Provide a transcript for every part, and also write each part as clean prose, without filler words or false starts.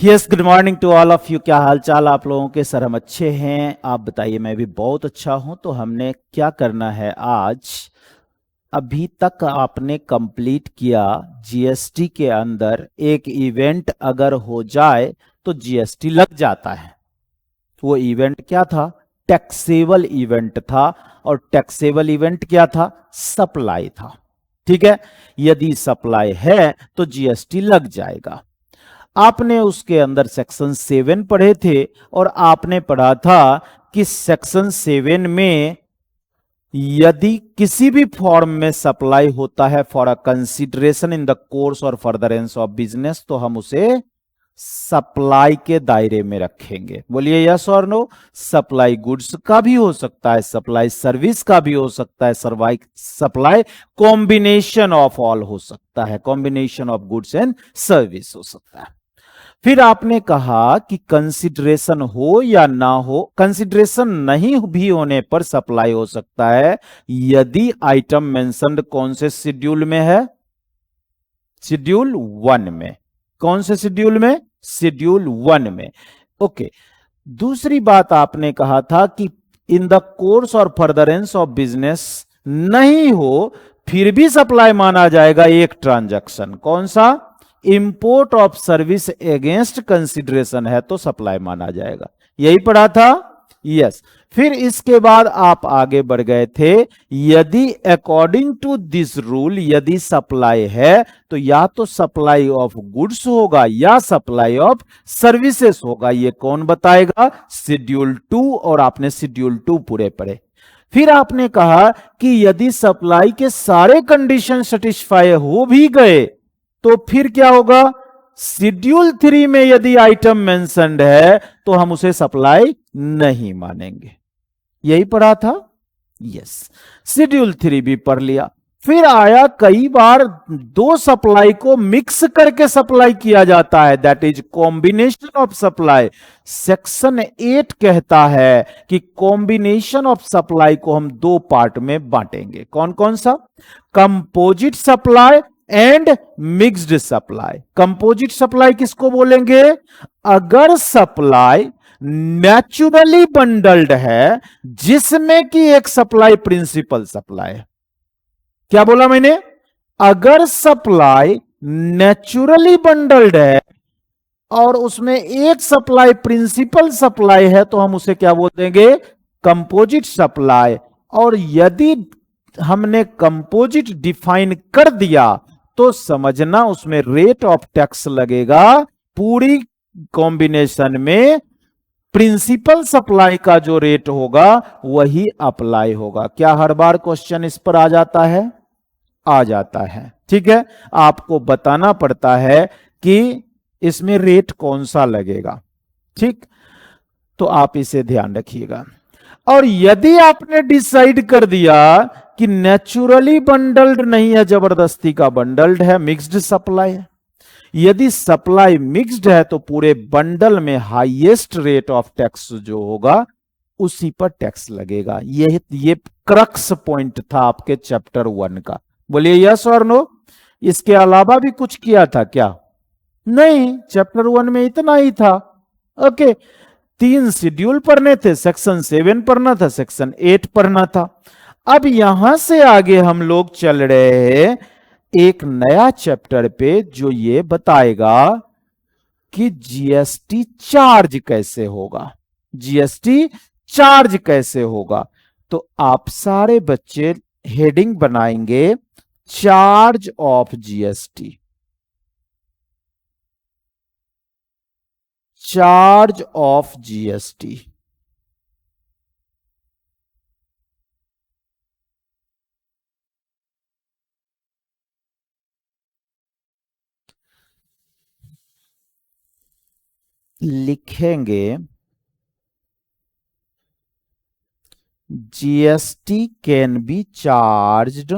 Yes, good morning to all of you. क्या हाल चाल आप लोगों के? सर हम अच्छे हैं, आप बताइए। मैं भी बहुत अच्छा हूं। तो हमने क्या करना है आज? अभी तक आपने कंप्लीट किया जीएसटी के अंदर एक इवेंट अगर हो जाए तो जीएसटी लग जाता है। वो इवेंट क्या था? टैक्सेबल इवेंट था। और टैक्सेबल इवेंट क्या था? सप्लाई था। ठीक है, यदि सप्लाई है तो जीएसटी लग जाएगा। आपने उसके अंदर सेक्शन 7 पढ़े थे और आपने पढ़ा था कि सेक्शन 7 में यदि किसी भी फॉर्म में सप्लाई होता है for a consideration in the course और फर्दरेंस ऑफ बिजनेस, तो हम उसे सप्लाई के दायरे में रखेंगे। बोलिए यस और नो। सप्लाई गुड्स का भी हो सकता है, सप्लाई सर्विस का भी हो सकता है, सप्लाई कॉम्बिनेशन ऑफ ऑल हो सकता है, combination of goods and service हो सकता है। फिर आपने कहा कि कंसिडरेशन हो या ना हो, कंसिडरेशन नहीं भी होने पर सप्लाई हो सकता है यदि आइटम मेंशन्ड कौन से शेड्यूल में है? शेड्यूल 1 में। कौन से शेड्यूल में? शेड्यूल 1 में। ओके। दूसरी बात आपने कहा था कि इन द कोर्स और फर्दरेंस ऑफ बिजनेस नहीं हो फिर भी सप्लाई माना जाएगा एक ट्रांजैक्शन। कौन सा? Import of service against consideration है तो सप्लाई माना जाएगा। यही पढ़ा था। यस। फिर इसके बाद आप आगे बढ़ गए थे, यदि अकॉर्डिंग टू दिस रूल यदि सप्लाई है तो या तो सप्लाई ऑफ गुड्स होगा या सप्लाई ऑफ सर्विसेज होगा। ये कौन बताएगा? शेड्यूल 2। और आपने शेड्यूल 2 पूरे पढ़े। फिर आपने कहा कि यदि सप्लाई के सारे कंडीशन सेटिस्फाई हो भी गए तो फिर क्या होगा? शेड्यूल 3 में यदि आइटम मेंशन्ड है तो हम उसे सप्लाई नहीं मानेंगे। यही पढ़ा था। यस। शेड्यूल 3 भी पढ़ लिया। फिर आया, कई बार दो सप्लाई को मिक्स करके सप्लाई किया जाता है, that is combination of supply. Section 8 कहता है कि कॉम्बिनेशन ऑफ सप्लाई को हम दो पार्ट में बांटेंगे। कौन कौन सा? Composite supply and mixed supply. Composite supply किसको बोलेंगे? अगर सप्लाई नेचुरली बंडल्ड है जिसमें कि एक सप्लाई प्रिंसिपल सप्लाई है। क्या बोला मैंने? अगर सप्लाई नेचुरली बंडल्ड है और उसमें एक सप्लाई प्रिंसिपल सप्लाई है तो हम उसे क्या बोल देंगे? Composite supply. और यदि हमने कंपोजिट डिफाइन कर दिया तो समझना उसमें रेट ऑफ टैक्स लगेगा। पूरी कॉम्बिनेशन में प्रिंसिपल सप्लाई का जो रेट होगा वही अप्लाई होगा। क्या हर बार क्वेश्चन इस पर आ जाता है? आ जाता है। ठीक है, आपको बताना पड़ता है कि इसमें रेट कौन सा लगेगा। ठीक, तो आप इसे ध्यान रखिएगा। और यदि आपने डिसाइड कर दिया कि नेचुरली बंडल्ड नहीं है, जबरदस्ती का बंडल्ड है, मिक्स्ड सप्लाई है, यदि सप्लाई मिक्स्ड है तो पूरे बंडल में हाईएस्ट रेट ऑफ टैक्स जो होगा उसी पर टैक्स लगेगा। ये क्रक्स पॉइंट था आपके चैप्टर 1 का। बोलिए यस और नो। इसके अलावा भी कुछ किया था क्या? नहीं, चैप्टर 1 में इतना ही था। ओके। 3 शेड्यूल पढ़ने थे, सेक्शन 7 पढ़ना था, सेक्शन 8 पढ़ना था। अब यहां से आगे हम लोग चल रहे हैं एक नया चैप्टर पे जो ये बताएगा कि जीएसटी चार्ज कैसे होगा। जीएसटी चार्ज कैसे होगा? तो आप सारे बच्चे हेडिंग बनाएंगे, charge of GST. Charge of GST. लिखेंगे GST can be charged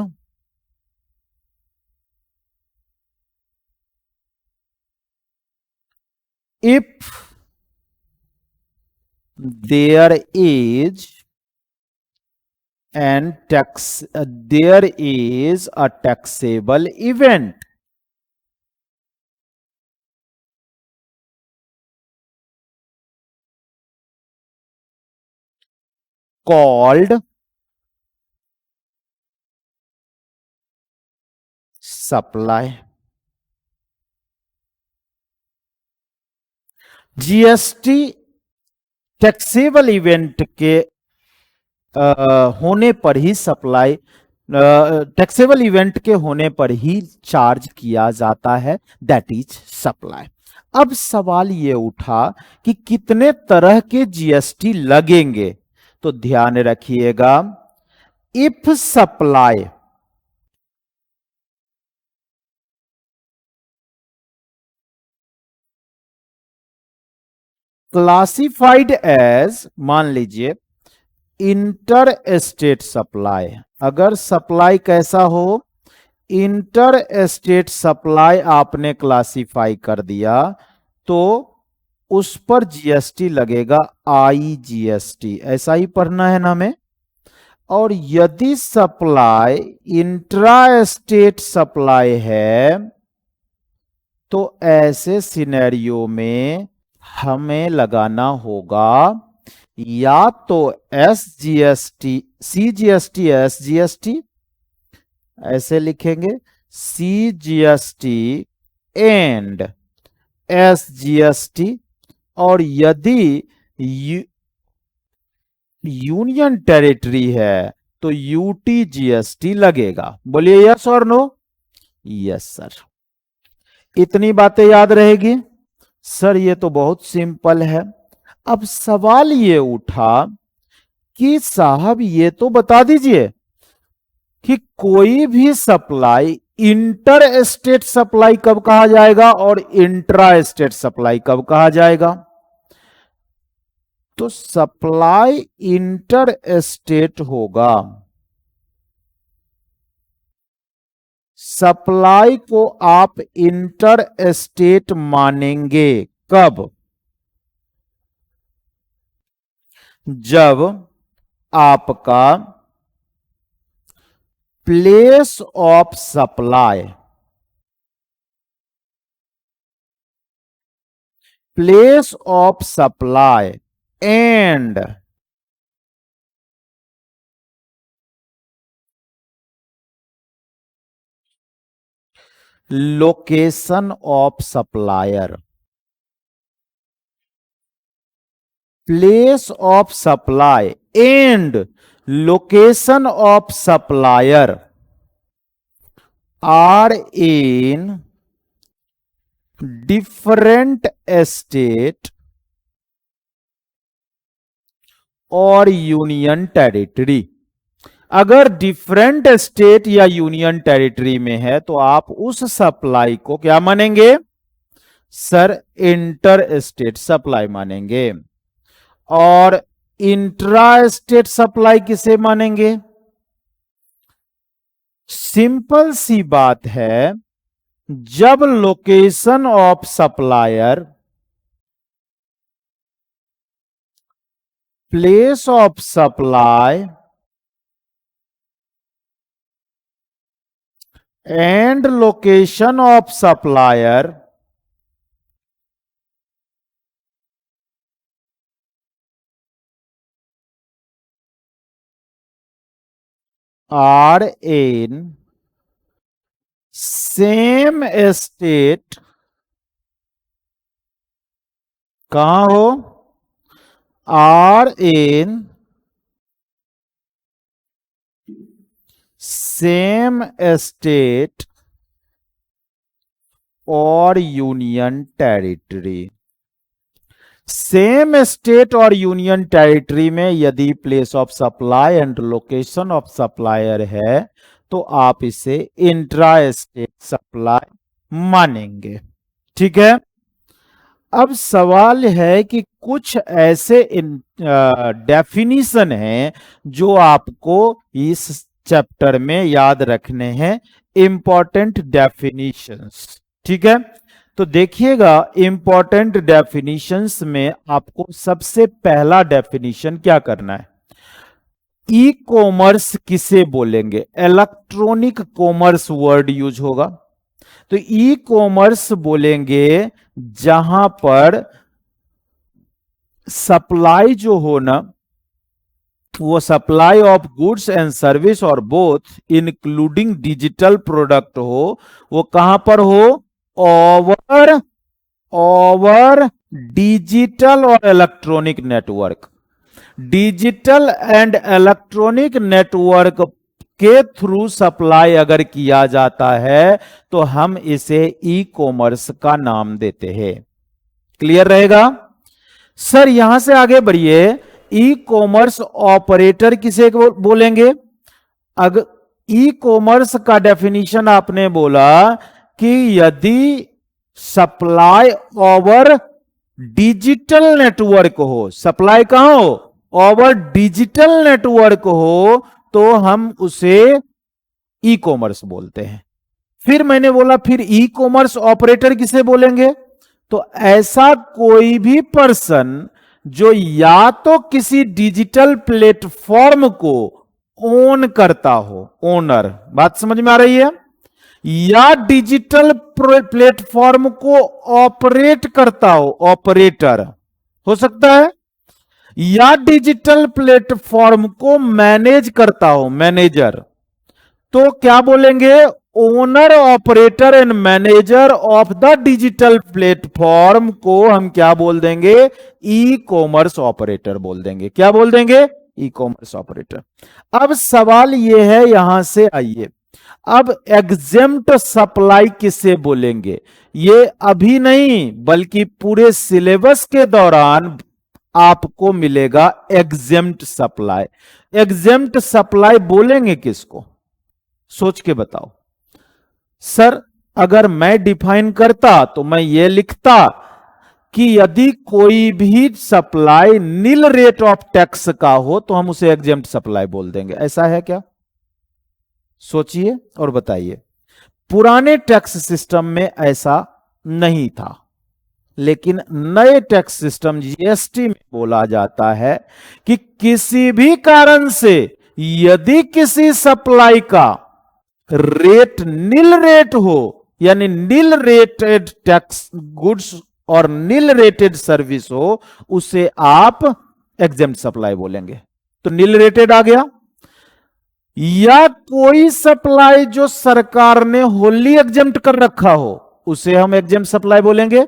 if there is there is a taxable event. Called supply. GST taxable event के होने पर ही सप्लाई, टैक्सेबल इवेंट के होने पर ही चार्ज किया जाता है, दैट इज सप्लाई। अब सवाल ये उठा कि कितने तरह के जीएसटी लगेंगे, तो ध्यान रखिएगा, इफ सप्लाई क्लासिफाइड एज, मान लीजिए इंटर स्टेट सप्लाई, अगर सप्लाई कैसा हो, इंटर स्टेट सप्लाई आपने क्लासिफाई कर दिया तो उस पर जीएसटी लगेगा आईजीएसटी, ऐसा ही पढ़ना है ना हमें। और यदि सप्लाई इंट्रा स्टेट सप्लाई है तो ऐसे सिनेरियो में हमें लगाना होगा या तो एसजीएसटी, सीजीएसटी, एसजीएसटी, ऐसे लिखेंगे सीजीएसटी एंड एसजीएसटी, और यदि यूनियन टेरिटरी है तो यूटीजीएसटी लगेगा। बोलिए यस और नो? Yes sir. इतनी बातें याद रहेगी सर? ये तो बहुत सिंपल है। अब सवाल ये उठा कि साहब ये तो बता दीजिए कि कोई भी सप्लाई इंटर स्टेट सप्लाई कब कहा जाएगा और इंट्रा स्टेट सप्लाई कब कहा जाएगा। तो सप्लाई इंटर स्टेट होगा, सप्लाई को आप इंटर स्टेट मानेंगे कब? जब आपका place of supply, place of supply and location of supplier, place of supply and location of supplier are in different state और यूनियन टेरिटरी। अगर डिफरेंट स्टेट या यूनियन टेरिटरी में है तो आप उस सप्लाई को क्या मानेंगे सर? इंटर स्टेट सप्लाई मानेंगे। और इंट्रा स्टेट सप्लाई किसे मानेंगे? सिंपल सी बात है, जब location of supplier, place of supply and location of supplier are in same state, कहां हो? आर इन सेम स्टेट और यूनियन टेरिटरी। सेम स्टेट और यूनियन टेरिटरी में यदि place of supply and location of supplier है तो आप इसे इंट्रा स्टेट सप्लाई मानेंगे। ठीक है। अब सवाल है कि कुछ ऐसे डेफिनीशन हैं जो आपको इस चैप्टर में याद रखने हैं, इंपॉर्टेंट डेफिनीशंस। ठीक है, तो देखिएगा इंपॉर्टेंट डेफिनीशंस में आपको सबसे पहला डेफिनीशन क्या करना है? ई कॉमर्स किसे बोलेंगे? इलेक्ट्रॉनिक कॉमर्स वर्ड यूज होगा। तो ई कॉमर्स बोलेंगे जहां पर सप्लाई जो हो ना, वो supply of goods and service और बोथ इंक्लूडिंग डिजिटल प्रोडक्ट हो, वो कहां पर हो? ओवर ओवर डिजिटल और electronic network. Digital and electronic network के थ्रू सप्लाई अगर किया जाता है तो हम इसे ई कॉमर्स का नाम देते हैं। क्लियर रहेगा? सर यहां से आगे बढ़िए। ई कॉमर्स ऑपरेटर किसे बोलेंगे? अगर ई कॉमर्स का डेफिनेशन आपने बोला कि यदि सप्लाई ओवर डिजिटल नेटवर्क हो, सप्लाई कहां हो? ओवर डिजिटल नेटवर्क हो, तो हम उसे ई कॉमर्स बोलते हैं। फिर मैंने बोला फिर ई कॉमर्स ऑपरेटर किसे बोलेंगे? तो ऐसा कोई भी पर्सन जो या तो किसी डिजिटल प्लेटफॉर्म को ओन करता हो, ओनर, बात समझ में आ रही है, या डिजिटल प्लेटफॉर्म को ऑपरेट करता हो, ऑपरेटर हो सकता है, या डिजिटल प्लेटफॉर्म को मैनेज करता हो, मैनेजर, तो क्या बोलेंगे? Owner, operator and manager of the digital platform को हम क्या बोल देंगे? ई कॉमर्स ऑपरेटर बोल देंगे। क्या बोल देंगे? ई कॉमर्स ऑपरेटर। अब सवाल यह है, यहां से आइए, अब एग्जेम्प्ट सप्लाई किसे बोलेंगे? ये अभी नहीं बल्कि पूरे सिलेबस के दौरान आपको मिलेगा एग्जेम्प्ट सप्लाई। एग्जेम्प्ट सप्लाई बोलेंगे किसको? सोच के बताओ। सर अगर मैं डिफाइन करता तो मैं ये लिखता कि यदि कोई भी supply nil rate of tax का हो तो हम उसे एग्जेम्प्ट सप्लाई बोल देंगे। ऐसा है क्या? सोचिए और बताइए। पुराने टैक्स सिस्टम में ऐसा नहीं था, लेकिन नए टैक्स सिस्टम जीएसटी में बोला जाता है कि किसी भी कारण से यदि किसी सप्लाई का रेट नील रेट हो, यानी नील रेटेड टैक्स गुड्स और नील रेटेड सर्विस हो, उसे आप एग्जेम्प्ट सप्लाई बोलेंगे। तो नील रेटेड आ गया। या कोई सप्लाई जो सरकार ने होली एग्जेम्प्ट कर रखा हो, उसे हम एग्जेम्प्ट सप्लाई बोलेंगे।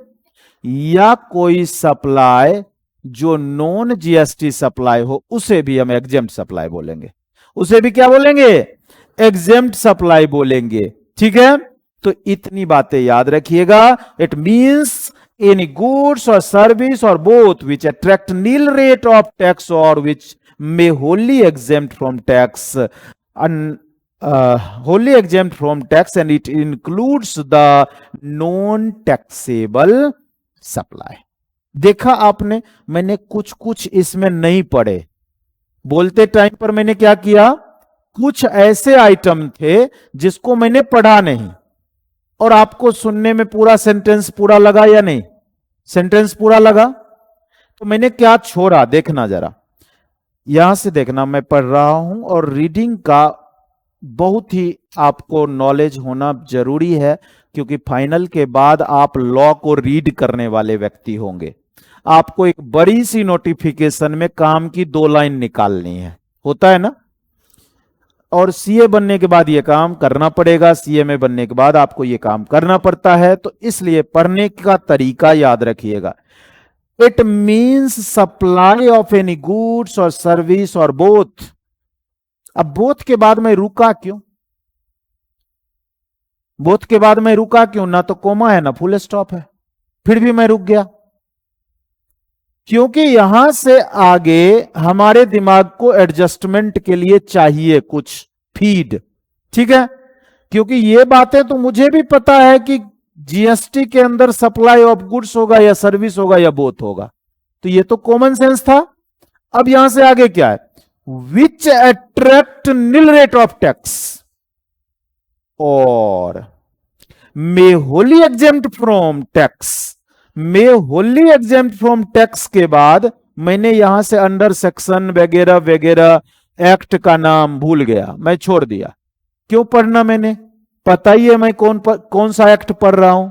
या कोई सप्लाई जो नॉन जीएसटी सप्लाई हो, उसे भी हम एग्जेम्प्ट सप्लाई बोलेंगे। उसे भी क्या बोलेंगे? एग्जेम्प्ट सप्लाई बोलेंगे। ठीक है, तो इतनी बातें याद रखिएगा। इट मींस एनी गुड्स और सर्विस और both which attract nil rate of tax और which may wholly exempt from tax, wholly exempt from tax, and it includes the non-taxable supply। देखा आपने, मैंने कुछ कुछ इसमें नहीं पढ़े। बोलते टाइम पर मैंने क्या किया? कुछ ऐसे आइटम थे जिसको मैंने पढ़ा नहीं, और आपको सुनने में पूरा सेंटेंस पूरा लगा या नहीं? सेंटेंस पूरा लगा। तो मैंने क्या छोड़ा, देखना जरा, यहां से देखना। मैं पढ़ रहा हूं और रीडिंग का बहुत ही आपको नॉलेज होना जरूरी है, क्योंकि फाइनल के बाद आप लॉ को रीड करने वाले व्यक्ति होंगे। आपको एक बड़ी सी नोटिफिकेशन में काम की 2 लाइन निकालनी है, होता है ना? और सीए बनने के बाद यह काम करना पड़ेगा, सीएमए बनने के बाद आपको यह काम करना पड़ता है। तो इसलिए पढ़ने का तरीका याद रखिएगा। It means supply of any goods और सर्विस और बोथ। अब बोथ के बाद मैं रुका क्यों? बोथ के बाद मैं रुका क्यों? ना तो कोमा है ना फुल स्टॉप है, फिर भी मैं रुक गया। क्योंकि यहां से आगे हमारे दिमाग को एडजस्टमेंट के लिए चाहिए कुछ फीड। ठीक है, क्योंकि ये बातें तो मुझे भी पता है कि जीएसटी के अंदर सप्लाई ऑफ गुड्स होगा या सर्विस होगा या बोथ होगा, तो ये तो कॉमन सेंस था। अब यहां से आगे क्या है? Which attract nil rate of tax और may wholly exempt from tax. May wholly exempt from tax के बाद मैंने यहां से अंडर सेक्शन वगैरह वगैरह एक्ट का नाम भूल गया, मैं छोड़ दिया। क्यों पढ़ना? मैंने पता ही है मैं कौन सा एक्ट पढ़ रहा हूं।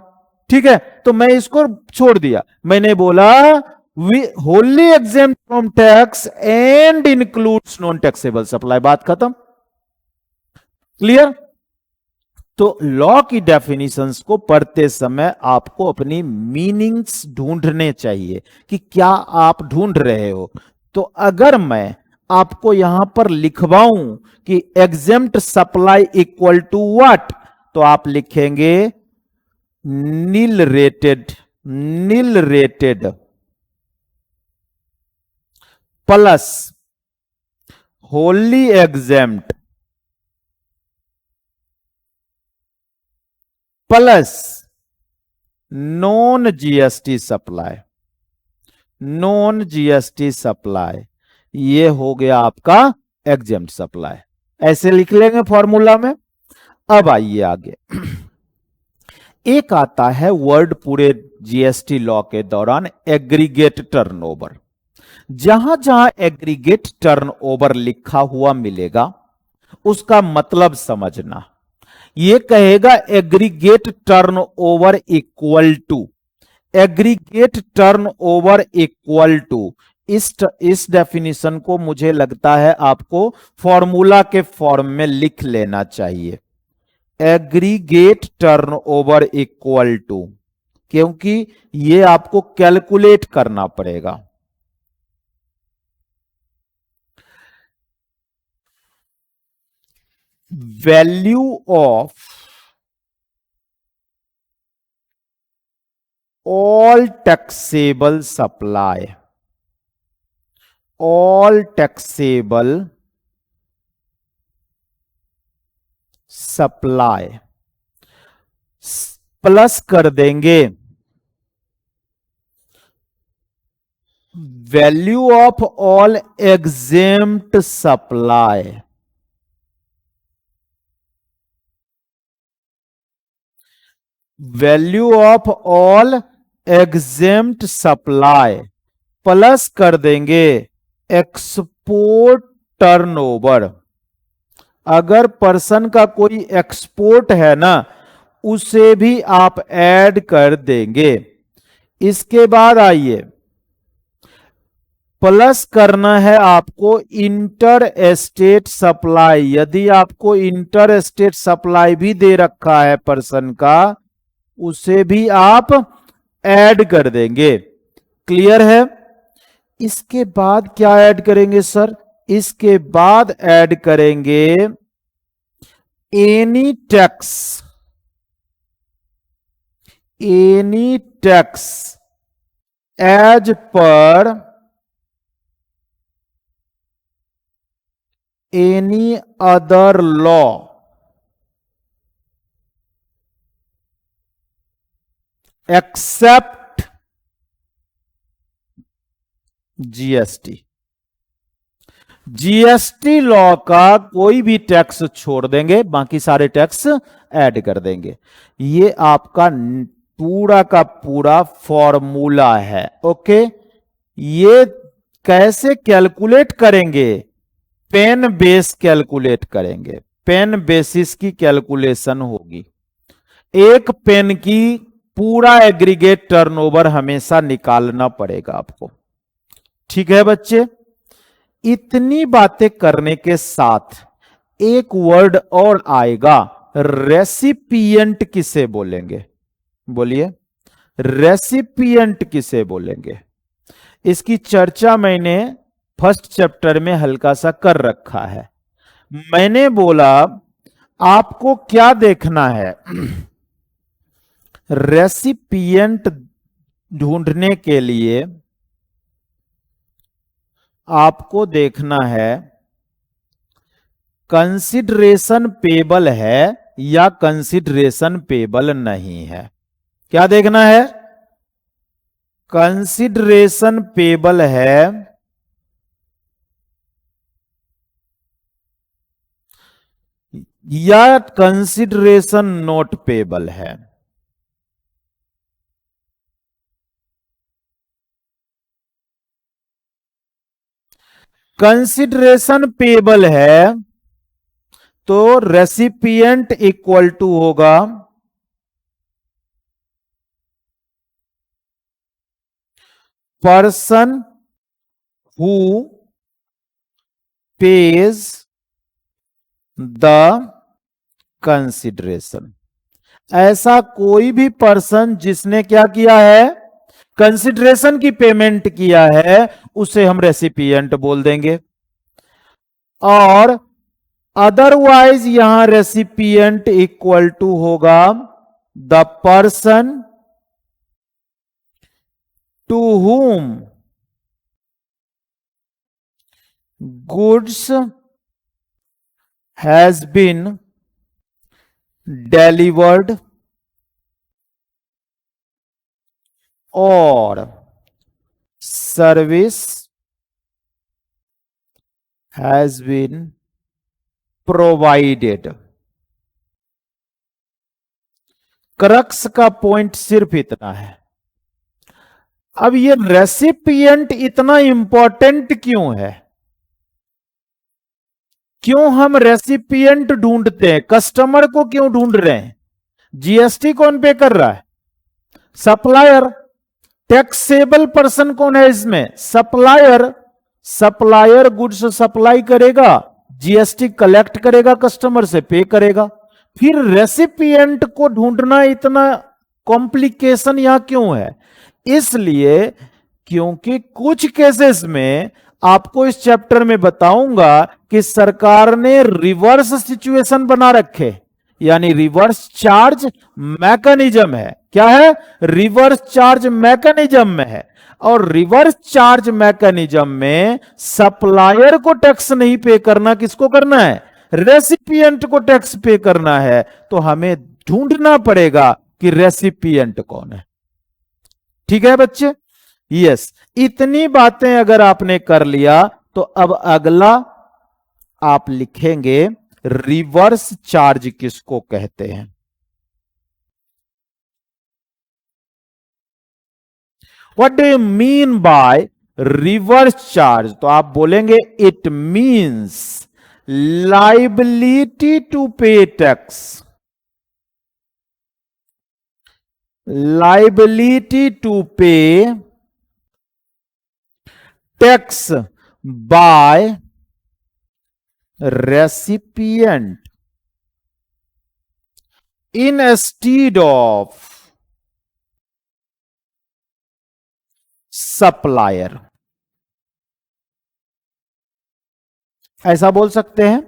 ठीक है, तो मैं इसको छोड़ दिया। मैंने बोला we wholly exempt from tax and includes non taxable supply. बात खत्म, क्लियर। तो लॉ की डेफिनेशंस को पढ़ते समय आपको अपनी मीनिंग्स ढूंढने चाहिए कि क्या आप ढूंढ रहे हो। तो अगर मैं आपको यहां पर लिखवाऊं कि exempt supply equal to what, तो आप लिखेंगे nil rated, nil rated plus wholly exempt plus non GST supply, non GST supply, ये हो गया आपका एग्जेम्प्ट सप्लाई। ऐसे लिख लेंगे फॉर्मूला में। अब आइए आगे। एक आता है वर्ड पूरे जीएसटी लॉ के दौरान, एग्रीगेट टर्नओवर। जहां जहां एग्रीगेट टर्नओवर लिखा हुआ मिलेगा उसका मतलब समझना। ये कहेगा aggregate turnover equal to, aggregate turnover equal to, इस डेफिनेशन को मुझे लगता है आपको फॉर्मूला के फॉर्म में लिख लेना चाहिए। एग्रीगेट टर्नओवर इक्वल टू, क्योंकि ये आपको कैलकुलेट करना पड़ेगा। Value of all taxable supply, all taxable supply plus कर देंगे value of all exempt supply, value of all exempt supply plus कर देंगे एक्सपोर्ट टर्नओवर। अगर पर्सन का कोई एक्सपोर्ट है ना, उसे भी आप ऐड कर देंगे। इसके बाद आइए, प्लस करना है आपको इंटर एस्टेट सप्लाई। यदि आपको इंटर एस्टेट सप्लाई भी दे रखा है पर्सन का, उसे भी आप ऐड कर देंगे। क्लियर है। इसके बाद क्या ऐड करेंगे सर? इसके बाद ऐड करेंगे any tax, any tax as per any other law, except GST. GST law का कोई भी टैक्स छोड़ देंगे, बाकी सारे टैक्स ऐड कर देंगे। ये आपका पूरा का पूरा फॉर्मूला है। ओके, ये कैसे कैलकुलेट करेंगे? पेन बेस कैलकुलेट करेंगे, पेन बेसिस की कैलकुलेशन होगी। एक पेन की पूरा एग्रीगेट टर्नओवर हमेशा निकालना पड़ेगा आपको। ठीक है बच्चे। इतनी बातें करने के साथ एक वर्ड और आएगा, रेसिपिएंट किसे बोलेंगे? बोलिए, रेसिपिएंट किसे बोलेंगे? इसकी चर्चा मैंने फर्स्ट चैप्टर में हल्का सा कर रखा है। मैंने बोला आपको क्या देखना है? रेसिपिएंट ढूंढने के लिए आपको देखना है कंसिडरेशन पेबल है या कंसिडरेशन पेबल नहीं है। क्या देखना है? कंसिडरेशन पेबल है या कंसिडरेशन नॉट पेबल है। कंसिडरेशन पेबल है तो रेसिपिएंट इक्वल टू होगा person who page the consideration. ऐसा कोई भी पर्सन जिसने क्या किया है, कंसिडरेशन की पेमेंट किया है, उसे हम रेसिपिएंट बोल देंगे। और अदरवाइज यहां रेसिपिएंट इक्वल टू होगा the person to whom goods has been delivered or service has been provided। Crux का पॉइंट सिर्फ इतना है। अब ये रेसिपिएंट इतना इंपॉर्टेंट क्यों है? क्यों हम रेसिपिएंट ढूंढते हैं? कस्टमर को क्यों ढूंढ रहे हैं? जीएसटी कौन पे कर रहा है? सप्लायर। टैक्सेबल पर्सन कौन है इसमें? सप्लायर। सप्लायर गुड्स सप्लाई करेगा, जीएसटी कलेक्ट करेगा, कस्टमर से पे करेगा। फिर रेसिपिएंट को ढूंढना इतना कॉम्प्लिकेशन यहां क्यों है? इसलिए क्योंकि कुछ केसेस में आपको इस चैप्टर में बताऊंगा कि सरकार ने रिवर्स सिचुएशन बना रखे, यानी रिवर्स चार्ज मैकेनिज्म है। क्या है? रिवर्स चार्ज मैकेनिज्म में है। और रिवर्स चार्ज मैकेनिज्म में सप्लायर को टैक्स नहीं पे करना, किसको करना है? रेसिपिएंट को टैक्स पे करना है। तो हमें ढूंढना पड़ेगा कि रेसिपिएंट कौन है। ठीक है बच्चे? यस। इतनी बातें अगर आपने कर लिया तो अब अगला आप लिखेंगे रिवर्स चार्ज किसको कहते हैं। What do you mean by reverse charge? तो आप बोलेंगे it means liability to pay tax. liability to pay tax by recipient instead of supplier। ऐसा बोल सकते हैं।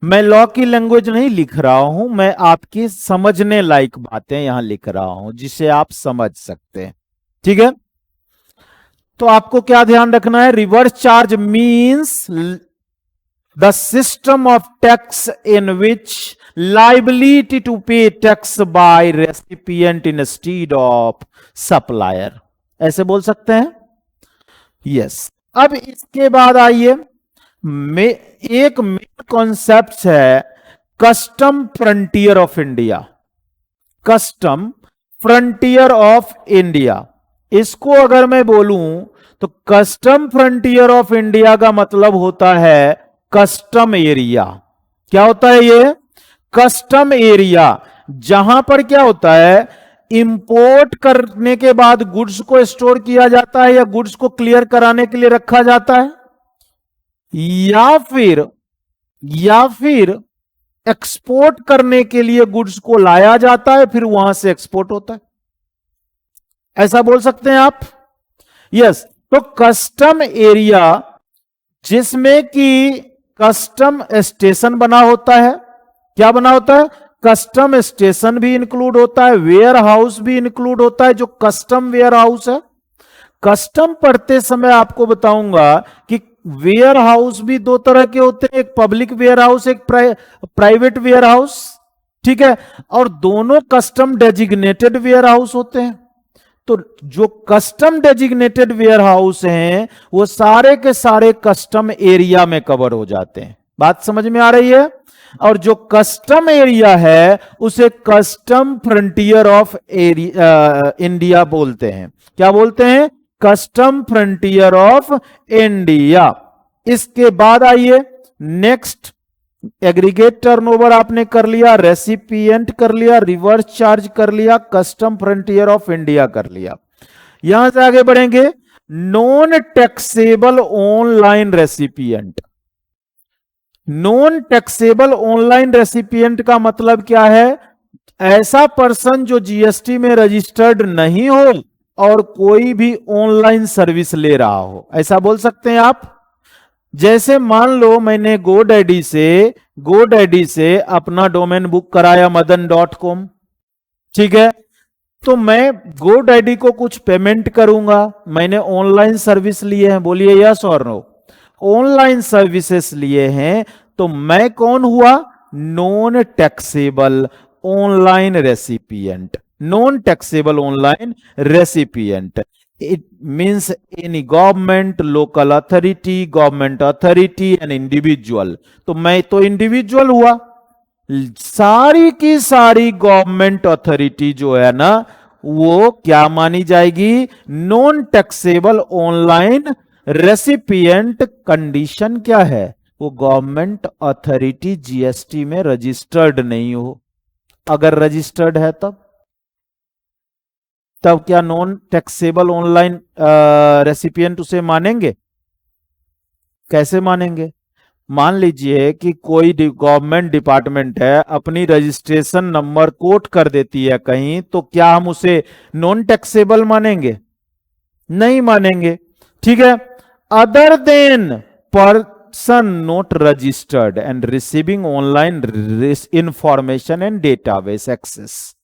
मैं लॉ की लैंग्वेज नहीं लिख रहा हूं, मैं आपकी समझने लायक बातें यहां लिख रहा हूं जिसे आप समझ सकते हैं। ठीक है? तो आपको क्या ध्यान रखना है? Reverse charge means the system of tax in which liability to pay tax by recipient instead of supplier. ऐसे बोल सकते हैं। यस। अब इसके बाद आइए, एक मेन कॉन्सेप्ट है custom frontier of India. Custom frontier of India, इसको अगर मैं बोलूं तो कस्टम फ्रंटियर ऑफ इंडिया का मतलब होता है कस्टम एरिया। क्या होता है ये? कस्टम एरिया, जहां पर क्या होता है, इंपोर्ट करने के बाद गुड्स को स्टोर किया जाता है या गुड्स को क्लियर कराने के लिए रखा जाता है, या फिर एक्सपोर्ट करने के लिए गुड्स को लाया जाता है, फिर वहां से एक्सपोर्ट होता है। ऐसा बोल सकते हैं आप। यस। तो कस्टम एरिया जिसमें कि कस्टम स्टेशन बना होता है। क्या बना होता है? कस्टम स्टेशन भी इंक्लूड होता है, वेयर हाउस भी इंक्लूड होता है, जो कस्टम वेयर हाउस है। कस्टम पढ़ते समय आपको बताऊंगा कि वेयर हाउस भी दो तरह के होते हैं, एक पब्लिक वेयर हाउस, एक प्राइवेट वेयर हाउस। ठीक है? और दोनों कस्टम डेजिग्नेटेड वेयर हाउस होते हैं। तो जो कस्टम डेजिग्नेटेड वेयर हाउस हैं वो सारे के सारे कस्टम एरिया में कवर हो जाते हैं। बात समझ में आ रही है? और जो कस्टम एरिया है उसे कस्टम फ्रंटियर ऑफ इंडिया बोलते हैं। क्या बोलते हैं? Custom frontier of India. इसके बाद आइए नेक्स्ट, एग्रीगेट टर्नओवर आपने कर लिया, रेसिपिएंट कर लिया, रिवर्स चार्ज कर लिया, कस्टम फ्रंटियर ऑफ इंडिया कर लिया। यहां से आगे बढ़ेंगे, non taxable online recipient. Non taxable online recipient का मतलब क्या है? ऐसा पर्सन जो जीएसटी में रजिस्टर्ड नहीं हो और कोई भी ऑनलाइन सर्विस ले रहा हो, ऐसा बोल सकते हैं आप। जैसे मान लो मैंने गोडैडी से अपना डोमेन बुक कराया madan.com, ठीक है, तो मैं गोडैडी को कुछ पेमेंट करूंगा, मैंने ऑनलाइन सर्विस लिए हैं, बोलिए यस और नो। ऑनलाइन सर्विसेज लिए हैं, तो मैं कौन हुआ? Non taxable online recipient. Non taxable online recipient, it means any government, local authority, government authority and individual. तो मैं तो इंडिविजुअल हुआ, सारी की सारी गवर्नमेंट अथॉरिटी जो है ना, वो क्या मानी जाएगी? Non taxable online recipient. Condition क्या है? वो गवर्नमेंट अथॉरिटी जीएसटी में रजिस्टर्ड नहीं हो। अगर रजिस्टर्ड है तब क्या नॉन टैक्सेबल ऑनलाइन रेसिपिएंट उसे मानेंगे? कैसे मानेंगे? मान लीजिए कि कोई गवर्नमेंट डिपार्टमेंट है, अपनी रजिस्ट्रेशन नंबर कोट कर देती है कहीं, तो क्या हम उसे नॉन टैक्सेबल मानेंगे? नहीं मानेंगे, ठीक है। Other than person not registered and receiving online information and database access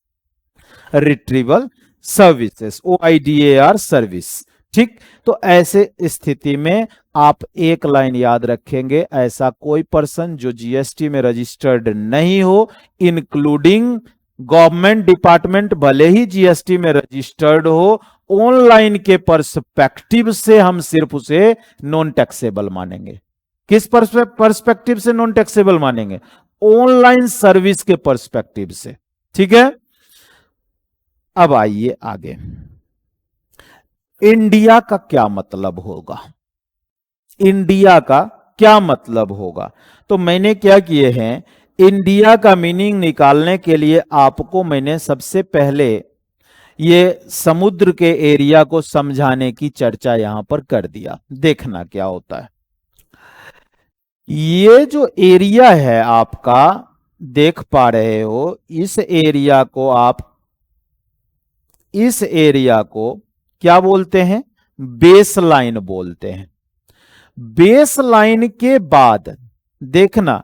retrieval services, OIDAR service, ठीक। तो ऐसे स्थिति में आप एक लाइन याद रखेंगे, ऐसा कोई पर्सन जो जीएसटी में रजिस्टर्ड नहीं हो, इंक्लूडिंग गवर्नमेंट डिपार्टमेंट भले ही जीएसटी में रजिस्टर्ड हो, ऑनलाइन के पर्सपेक्टिव से हम सिर्फ उसे नॉन टैक्सेबल मानेंगे। किस पर्सपेक्टिव से नॉन टैक्सेबल मानेंगे? ऑनलाइन सर्विस के पर्सपेक्टिव से, ठीक है। अब आइए आगे, इंडिया का क्या मतलब होगा? इंडिया का क्या मतलब होगा? तो मैंने क्या किए हैं, इंडिया का मीनिंग निकालने के लिए आपको मैंने सबसे पहले ये समुद्र के एरिया को समझाने की चर्चा यहां पर कर दिया। देखना क्या होता है। ये जो एरिया है आपका, देख पा रहे हो, इस एरिया को क्या बोलते हैं? बेस लाइन बोलते हैं। बेस लाइन के बाद देखना,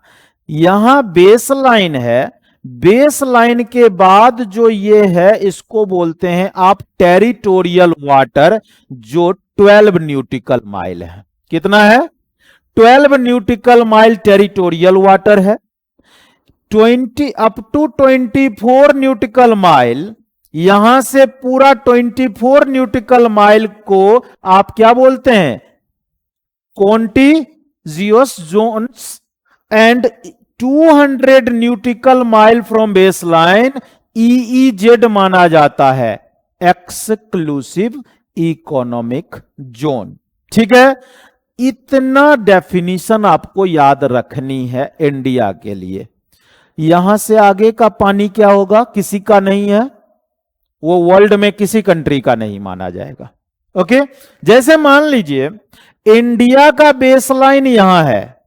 यहां बेस लाइन है, बेस लाइन के बाद जो ये है, इसको बोलते हैं आप टेरिटोरियल वाटर, जो 12 न्यूटिकल माइल है। कितना है? 12 न्यूटिकल माइल टेरिटोरियल वाटर है। 20 अप टू 24 न्यूटिकल माइल, यहां से पूरा 24 न्यूटिकल माइल को आप क्या बोलते हैं? Contiguous zones, and 200 nautical mile from base line EEZ माना जाता है, एक्सक्लूसिव इकोनॉमिक जोन, ठीक है। इतना डेफिनेशन आपको याद रखनी है इंडिया के लिए। यहां से आगे का पानी क्या होगा? किसी का नहीं है, वो वर्ल्ड में किसी कंट्री का नहीं माना जाएगा। ओके, जैसे मान लीजिए इंडिया का बेसलाइन यहां है,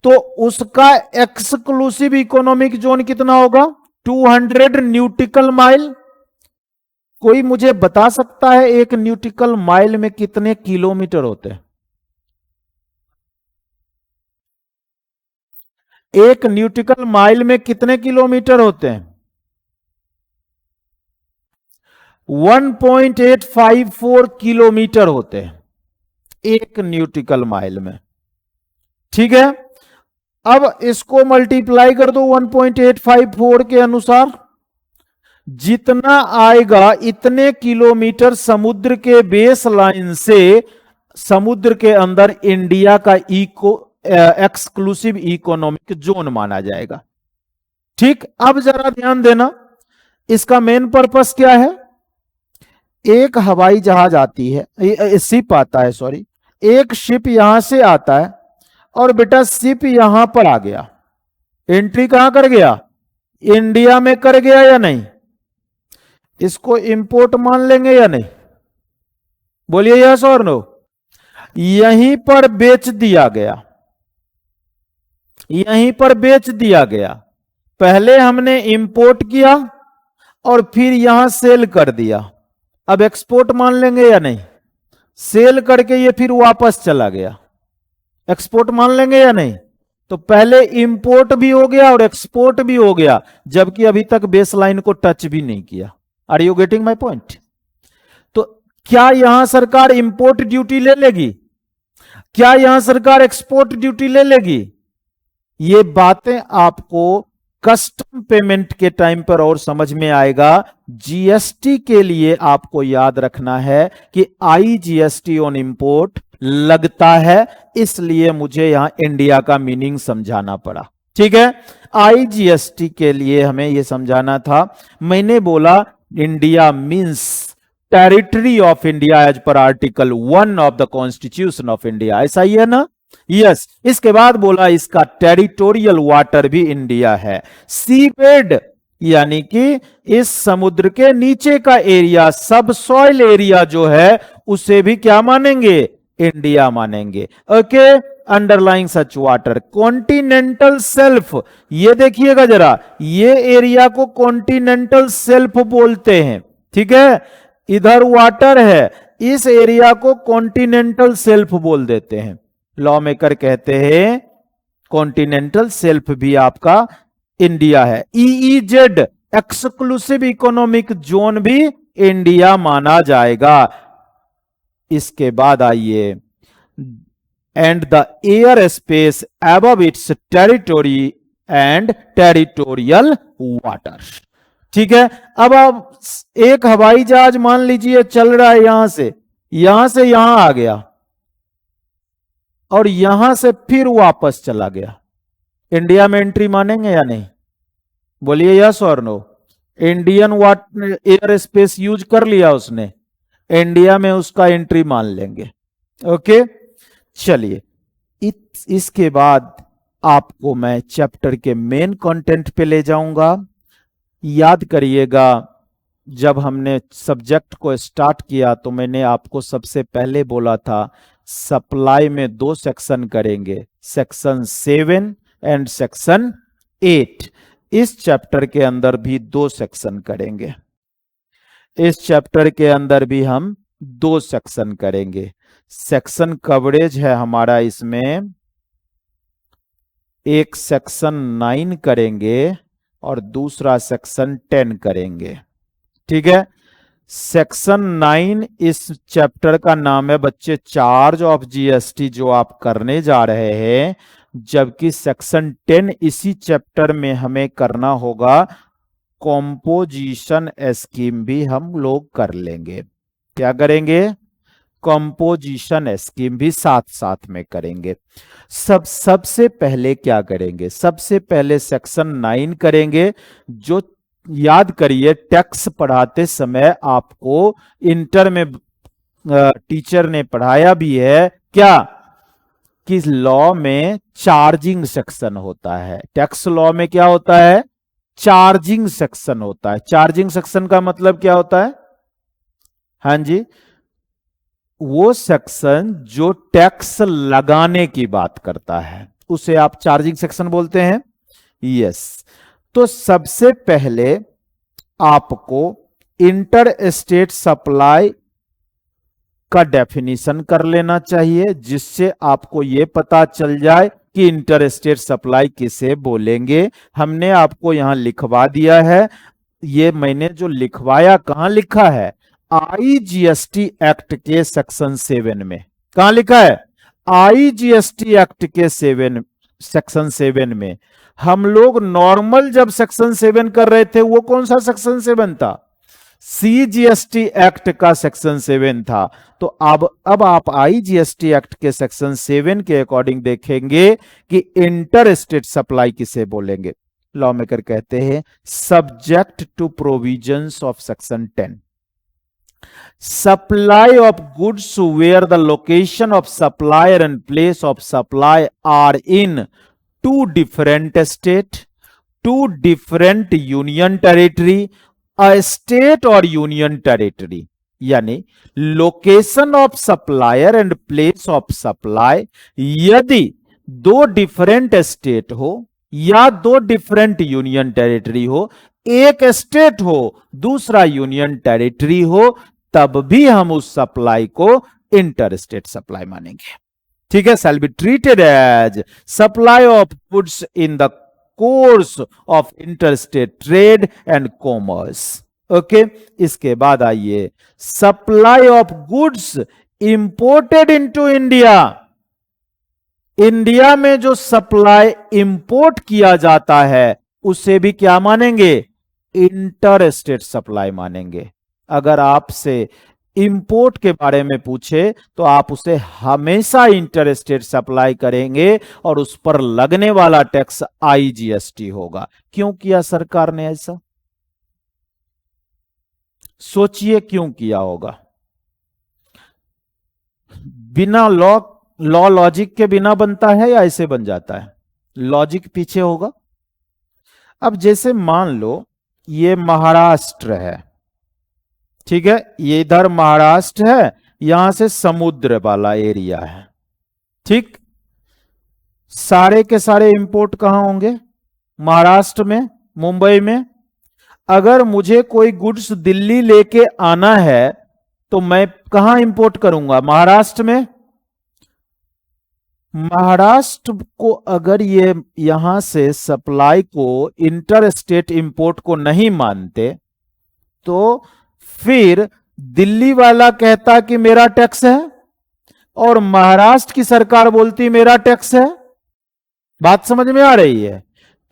तो उसका एक्सक्लूसिव इकोनॉमिक जोन कितना होगा? 200 न्यूटिकल माइल। कोई मुझे बता सकता है एक न्यूटिकल माइल में कितने किलोमीटर होते हैं? एक न्यूटिकल माइल में कितने किलोमीटर होते हैं? 1.854 किलोमीटर होते हैं एक न्यूटिकल माइल में, ठीक है। अब इसको मल्टीप्लाई कर दो 1.854 के अनुसार, जितना आएगा इतने किलोमीटर समुद्र के बेस लाइन से समुद्र के अंदर इंडिया का एक्सक्लूसिव इकोनॉमिक जोन माना जाएगा, ठीक। अब जरा ध्यान देना, इसका मेन पर्पस क्या है? एक हवाई जहाज आती है, शिप आता है, सॉरी, एक शिप यहां से आता है, और बेटा शिप यहां पर आ गया, एंट्री कहां कर गया? इंडिया में कर गया या नहीं? इसको इंपोर्ट मान लेंगे या नहीं? बोलिए यस और नो। यहीं पर बेच दिया गया, यहीं पर बेच दिया गया। पहले हमने इंपोर्ट किया और फिर यहां सेल कर दिया। अब एक्सपोर्ट मान लेंगे या नहीं? सेल करके ये फिर वापस चला गया, एक्सपोर्ट मान लेंगे या नहीं? तो पहले इंपोर्ट भी हो गया और एक्सपोर्ट भी हो गया, जबकि अभी तक बेस लाइन को टच भी नहीं किया। Are you getting my point? तो क्या यहां सरकार इंपोर्ट ड्यूटी ले लेगी? क्या यहां सरकार एक्सपोर्ट ड्यूटी ले लेगी? ये बातें आपको कस्टम पेमेंट के टाइम पर और समझ में आएगा। जीएसटी के लिए आपको याद रखना है कि आईजीएसटी ऑन इंपोर्ट लगता है, इसलिए मुझे यहां इंडिया का मीनिंग समझाना पड़ा। ठीक है, आईजीएसटी के लिए हमें यह समझाना था। मैंने बोला India means territory of India as per article 1 of the constitution of India, ऐसा ही है ना? यस। इसके बाद बोला इसका टेरिटोरियल वाटर भी इंडिया है। सी बेड यानी कि इस समुद्र के नीचे का एरिया, सब सॉइल एरिया जो है, उसे भी क्या मानेंगे? इंडिया मानेंगे। ओके, अंडरलाइंग सच वाटर। कॉन्टिनेंटल सेल्फ, ये देखिएगा जरा, ये एरिया को कॉन्टिनेंटल सेल्फ बोलते हैं। ठीक है, इधर वाटर है, इस एरिया को कॉन्टिनेंटल सेल्फ बोल देते हैं। लॉ मेकर कहते हैं कॉन्टिनेंटल सेल्फ भी आपका इंडिया है। ईईजेड एक्सक्लूसिव इकोनॉमिक जोन भी इंडिया माना जाएगा। इसके बाद आइए, and the air space above it's territory and territorial water. ठीक है, अब आप एक हवाई जहाज मान लीजिए चल रहा है, यहां से यहां आ गया और यहां से फिर वापस चला गया, इंडिया में एंट्री मानेंगे या नहीं? बोलिए यस और no. Indian water air space use कर लिया उसने, इंडिया में उसका एंट्री मान लेंगे। ओके, चलिए इसके बाद आपको मैं चैप्टर के मेन कंटेंट पे ले जाऊंगा। याद करिएगा, जब हमने सब्जेक्ट को स्टार्ट किया तो मैंने आपको सबसे पहले बोला था सप्लाई में 2 सेक्शन करेंगे, सेक्शन 7 एंड सेक्शन 8। इस चैप्टर के अंदर भी 2 सेक्शन करेंगे, इस चैप्टर के अंदर भी हम 2 सेक्शन करेंगे। सेक्शन कवरेज है हमारा इसमें, एक सेक्शन 9 करेंगे और दूसरा सेक्शन 10 करेंगे। ठीक है, सेक्शन 9 इस चैप्टर का नाम है बच्चे चार्ज ऑफ जीएसटी, जो आप करने जा रहे हैं, जबकि सेक्शन 10 इसी चैप्टर में हमें करना होगा कॉम्पोजिशन स्कीम भी हम लोग कर लेंगे। क्या करेंगे? कॉम्पोजिशन स्कीम भी साथ साथ में करेंगे। सबसे पहले क्या करेंगे? सबसे पहले सेक्शन 9 करेंगे, जो याद करिए टैक्स पढ़ाते समय आपको इंटर में टीचर ने पढ़ाया भी है क्या, कि लॉ में चार्जिंग सेक्शन होता है। टैक्स लॉ में क्या होता है? चार्जिंग सेक्शन होता है। चार्जिंग सेक्शन का मतलब क्या होता है? हाँ जी, वो सेक्शन जो टैक्स लगाने की बात करता है उसे आप चार्जिंग सेक्शन बोलते हैं। यस, तो सबसे पहले आपको इंटर स्टेट सप्लाई का डेफिनेशन कर लेना चाहिए, जिससे आपको यह पता चल जाए कि इंटर स्टेट सप्लाई किसे बोलेंगे। हमने आपको यहां लिखवा दिया है, ये मैंने जो लिखवाया कहां लिखा है? आईजीएसटी एक्ट के सेक्शन 7 में। कहां लिखा है? आईजीएसटी एक्ट के सेक्शन 7 में। हम लोग नॉर्मल जब सेक्शन 7 कर रहे थे, वो कौन सा सेक्शन 7 था? सीजीएसटी एक्ट का सेक्शन 7 था। तो अब आप आईजीएसटी एक्ट के सेक्शन 7 के अकॉर्डिंग देखेंगे कि इंटर स्टेट सप्लाई किसे बोलेंगे। लॉ मेकर कहते हैं subject to provisions of section 10, supply of goods where the location of supplier and place of supply are in two different state, two different union territory, a state or union territory। यानी location of supplier and place of supply, यदि दो different state हो या दो different union territory हो, एक state हो दूसरा यूनियन टेरिटरी हो, तब भी हम उस सप्लाई को इंटर स्टेट सप्लाई मानेंगे। ठीक है, shall be treated as supply of goods in the course of inter state trade and commerce. Okay, इसके बाद आइए supply of goods imported into India. India में जो सप्लाई इंपोर्ट किया जाता है उसे भी क्या मानेंगे? इंटर स्टेट सप्लाई मानेंगे। अगर आपसे इंपोर्ट के बारे में पूछे तो आप उसे हमेशा इंटर स्टेट सप्लाई करेंगे और उस पर लगने वाला टैक्स आईजीएसटी होगा। क्यों किया सरकार ने ऐसा? सोचिए क्यों किया होगा। बिना लॉ लॉजिक के बिना बनता है या ऐसे बन जाता है? लॉजिक पीछे होगा। अब जैसे मान लो ये महाराष्ट्र है, ठीक है, ये इधर महाराष्ट्र है, यहां से समुद्र वाला एरिया है, ठीक। सारे के सारे इंपोर्ट कहां होंगे? महाराष्ट्र में, मुंबई में। अगर मुझे कोई गुड्स दिल्ली लेके आना है तो मैं कहां इंपोर्ट करूंगा? महाराष्ट्र में। महाराष्ट्र को अगर ये यहां से सप्लाई को इंटर स्टेट इंपोर्ट को नहीं मानते तो फिर दिल्ली वाला कहता कि मेरा टैक्स है और महाराष्ट्र की सरकार बोलती मेरा टैक्स है। बात समझ में आ रही है?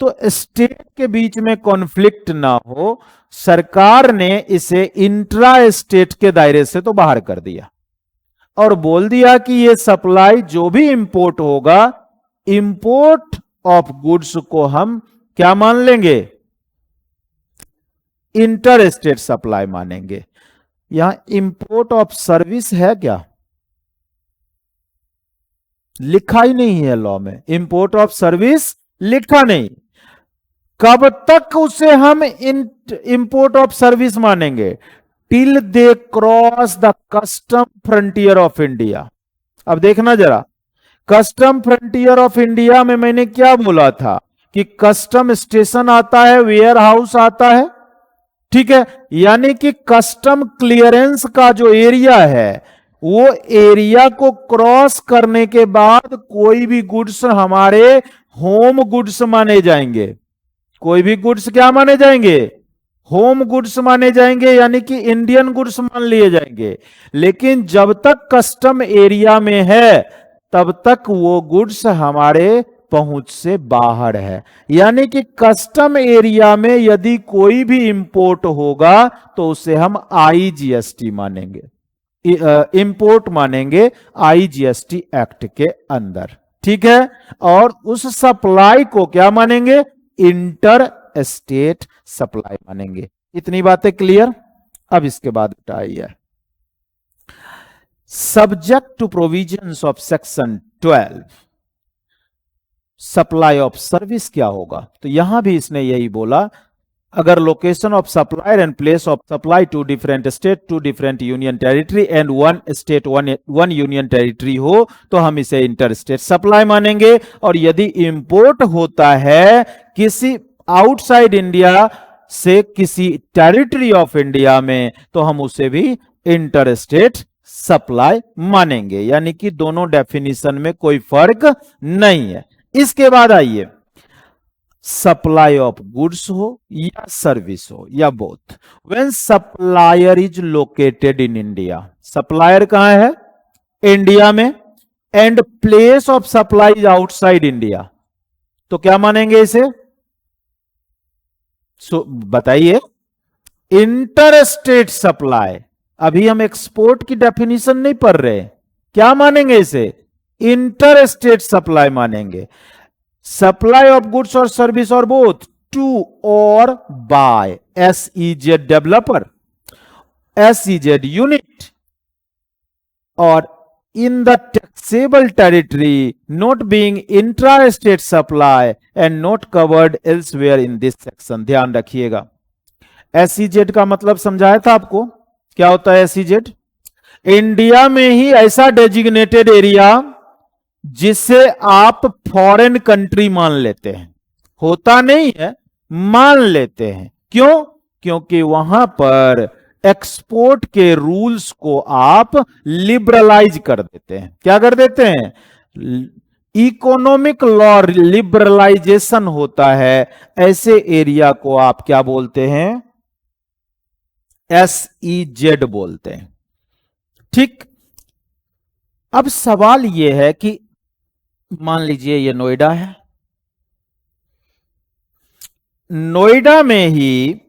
तो स्टेट के बीच में कॉन्फ्लिक्ट ना हो, सरकार ने इसे इंट्रा स्टेट के दायरे से तो बाहर कर दिया और बोल दिया कि ये सप्लाई जो भी इंपोर्ट होगा, इंपोर्ट ऑफ गुड्स को हम क्या मान लेंगे? इंटर स्टेट सप्लाई मानेंगे। यहां इंपोर्ट ऑफ सर्विस है क्या? लिखा ही नहीं है लॉ में, इंपोर्ट ऑफ सर्विस लिखा नहीं। कब तक उसे हम इंपोर्ट ऑफ सर्विस मानेंगे? Till they cross the custom frontier of India. अब देखना जरा, कस्टम फ्रंटियर ऑफ इंडिया में मैंने क्या बोला था कि कस्टम स्टेशन आता है, वेयर हाउस आता है, ठीक है, यानी कि कस्टम क्लियरेंस का जो एरिया है वो एरिया को क्रॉस करने के बाद कोई भी गुड्स हमारे होम गुड्स माने जाएंगे। कोई भी गुड्स क्या माने जाएंगे? होम गुड्स माने जाएंगे, यानी कि इंडियन गुड्स मान लिए जाएंगे। लेकिन जब तक कस्टम एरिया में है तब तक वो गुड्स हमारे पहुंच से बाहर है। यानी कि कस्टम एरिया में यदि कोई भी इंपोर्ट होगा तो उसे हम आईजीएसटी मानेंगे, इंपोर्ट मानेंगे आईजीएसटी एक्ट के अंदर, ठीक है। और उस सप्लाई को क्या मानेंगे? इंटर स्टेट सप्लाई मानेंगे। इतनी बातें क्लियर? अब इसके बाद उठाइए, subject to provisions of section 12, supply of service क्या होगा? तो यहां भी इसने यही बोला, अगर location of supplier and place of supply to different state, to different union territory and one state one union territory हो तो हम इसे इंटर स्टेट सप्लाई मानेंगे। और यदि इंपोर्ट होता है किसी आउटसाइड इंडिया से किसी टेरिटरी ऑफ इंडिया में तो हम उसे भी इंटर स्टेट सप्लाई मानेंगे। यानी कि दोनों डेफिनेशन में कोई फर्क नहीं है। इसके बाद आइए, सप्लाई ऑफ गुड्स हो या सर्विस हो या both, when supplier is located in India, supplier कहां है? इंडिया में, and place of supply is outside India, तो क्या मानेंगे इसे? बताइए। Inter state supply. अभी हम एक्सपोर्ट की डेफिनेशन नहीं पढ़ रहे, क्या मानेंगे इसे? इंटर स्टेट सप्लाई मानेंगे। सप्लाई ऑफ गुड्स और सर्विस और बोथ टू और by SEZ developer, SEZ unit और in the taxable territory not being intra-state supply and not covered elsewhere in this section। ध्यान रखिएगा, SEZ का मतलब समझाया था आपको, क्या होता है एसईजेड? इंडिया में ही ऐसा डेजिग्नेटेड एरिया जिसे आप फॉरेन कंट्री मान लेते हैं। होता नहीं है, मान लेते हैं। क्यों? क्योंकि वहां पर एक्सपोर्ट के रूल्स को आप लिबरलाइज कर देते हैं। क्या कर देते हैं? इकोनॉमिक लॉ लिबरलाइजेशन होता है। ऐसे एरिया को आप क्या बोलते हैं? एसईजेड बोलते हैं। ठीक। अब सवाल यह है कि मान लीजिए ये नोएडा है, नोएडा में ही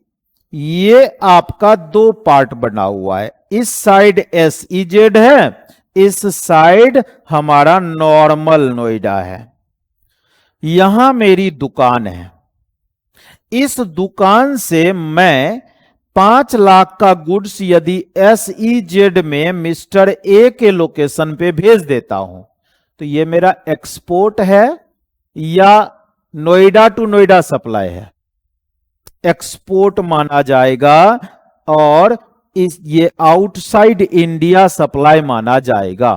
ये आपका दो पार्ट बना हुआ है। इस साइड एसईजेड है, इस साइड हमारा नॉर्मल नोएडा है। यहां मेरी दुकान है, इस दुकान से मैं 5 लाख का गुड्स यदि एसईजेड में मिस्टर ए के लोकेशन पे भेज देता हूं तो ये मेरा एक्सपोर्ट है या नोएडा टू नोएडा सप्लाई है? एक्सपोर्ट माना जाएगा और ये आउटसाइड इंडिया सप्लाई माना जाएगा।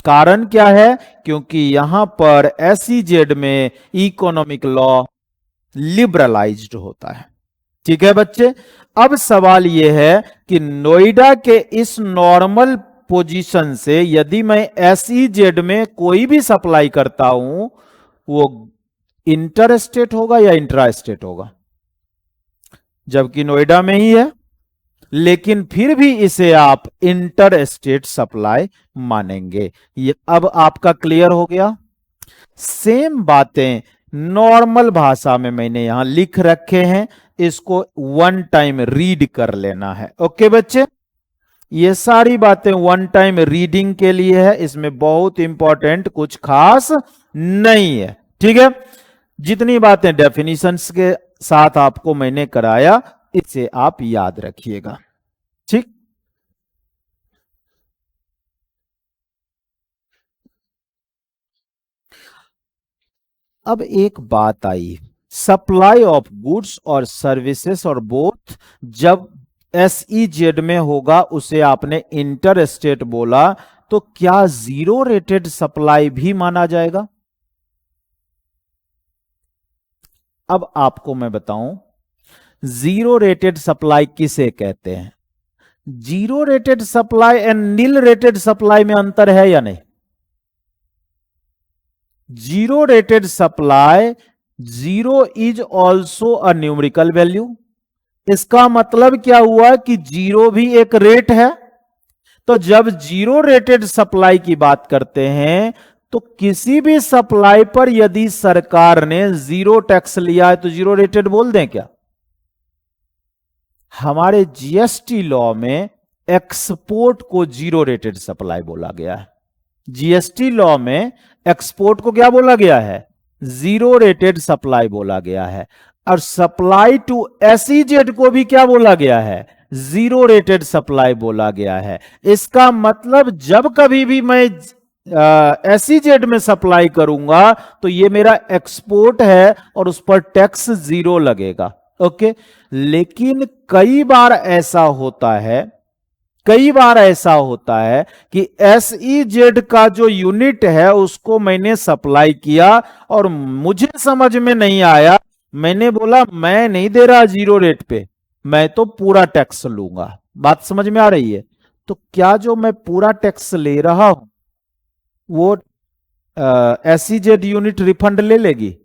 कारण क्या है? क्योंकि यहां पर एसईजेड में इकोनॉमिक लॉ लिबरलाइज्ड होता है। ठीक है बच्चे। अब सवाल यह है कि नोएडा के इस नॉर्मल पोजीशन से यदि मैं एसईजेड में कोई भी सप्लाई करता हूं, वो इंटर स्टेट होगा या इंट्रा स्टेट होगा? जबकि नोएडा में ही है, लेकिन फिर भी इसे आप इंटर स्टेट सप्लाई मानेंगे। ये अब आपका क्लियर हो गया। सेम बातें नॉर्मल भाषा में मैंने यहां लिख रखे हैं, इसको वन टाइम रीड कर लेना है। ओके बच्चे, ये सारी बातें वन टाइम रीडिंग के लिए है, इसमें बहुत इंपॉर्टेंट कुछ खास नहीं है। ठीक है। जितनी बातें डेफिनेशंस के साथ आपको मैंने कराया, इसे आप याद रखिएगा। ठीक। अब एक बात आई, सप्लाई ऑफ गुड्स और सर्विसेज और बोथ जब एसईजेड में होगा उसे आपने इंटर स्टेट बोला, तो क्या जीरो रेटेड सप्लाई भी माना जाएगा? अब आपको मैं बताऊं, जीरो रेटेड सप्लाई किसे कहते हैं? Zero rated supply and nil rated supply में अंतर है या नहीं? Zero rated supply, zero is also a numerical value. इसका मतलब क्या हुआ कि जीरो भी एक रेट है। तो जब जीरो रेटेड सप्लाई की बात करते हैं तो किसी भी सप्लाई पर यदि सरकार ने जीरो टैक्स लिया है तो जीरो रेटेड बोल दें क्या? हमारे जीएसटी लॉ में एक्सपोर्ट को जीरो रेटेड सप्लाई बोला गया है। जीएसटी लॉ में एक्सपोर्ट को क्या बोला गया है? जीरो रेटेड सप्लाई बोला गया है। और सप्लाई टू एसईजेड को भी क्या बोला गया है? जीरो रेटेड सप्लाई बोला गया है। इसका मतलब जब कभी भी मैं एसईजेड में सप्लाई करूंगा तो ये मेरा एक्सपोर्ट है और उस पर टैक्स जीरो लगेगा। ओके। लेकिन कई बार ऐसा होता है, कई बार ऐसा होता है कि एसईजेड का जो यूनिट है उसको मैंने सप्लाई किया और मुझे समझ में नहीं आया, मैंने बोला मैं नहीं दे रहा जीरो रेट पे, मैं तो पूरा टैक्स लूंगा। बात समझ में आ रही है? तो क्या जो मैं पूरा टैक्स ले रहा हूं वो एसईजेड यूनिट रिफंड ले लेगी?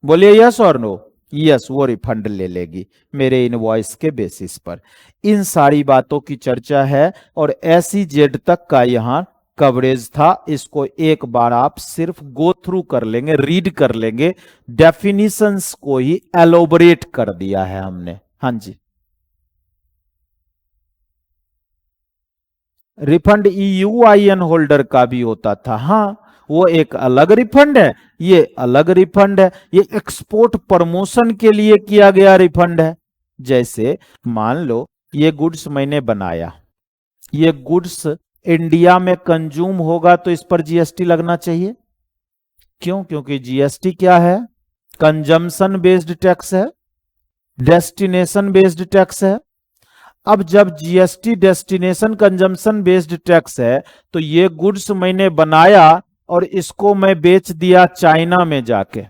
बोलिए यस और नो। यस, वो रिफंड ले लेगी मेरे इनवॉइस के बेसिस पर। इन सारी बातों की चर्चा है और एसईजेड तक का यहां कवरेज था। इसको एक बार आप सिर्फ गो थ्रू कर लेंगे, रीड कर लेंगे। डेफिनेशंस को ही एलोबरेट कर दिया है हमने। हाँ जी। रिफंड ईयूआईएन होल्डर का भी होता था। हाँ, वो एक अलग रिफंड है, ये अलग रिफंड है। ये एक्सपोर्ट प्रमोशन के लिए किया गया रिफंड है। जैसे मान लो ये गुड्स मैंने बनाया, ये गुड्स इंडिया में कंज्यूम होगा तो इस पर जीएसटी लगना चाहिए। क्यों? क्योंकि जीएसटी क्या है? कंजम्पशन बेस्ड टैक्स है, डेस्टिनेशन बेस्ड टैक्स है। अब जब GST destination consumption based tax है, तो ये गुड्स मैंने बनाया और इसको मैं बेच दिया चाइना में जाके,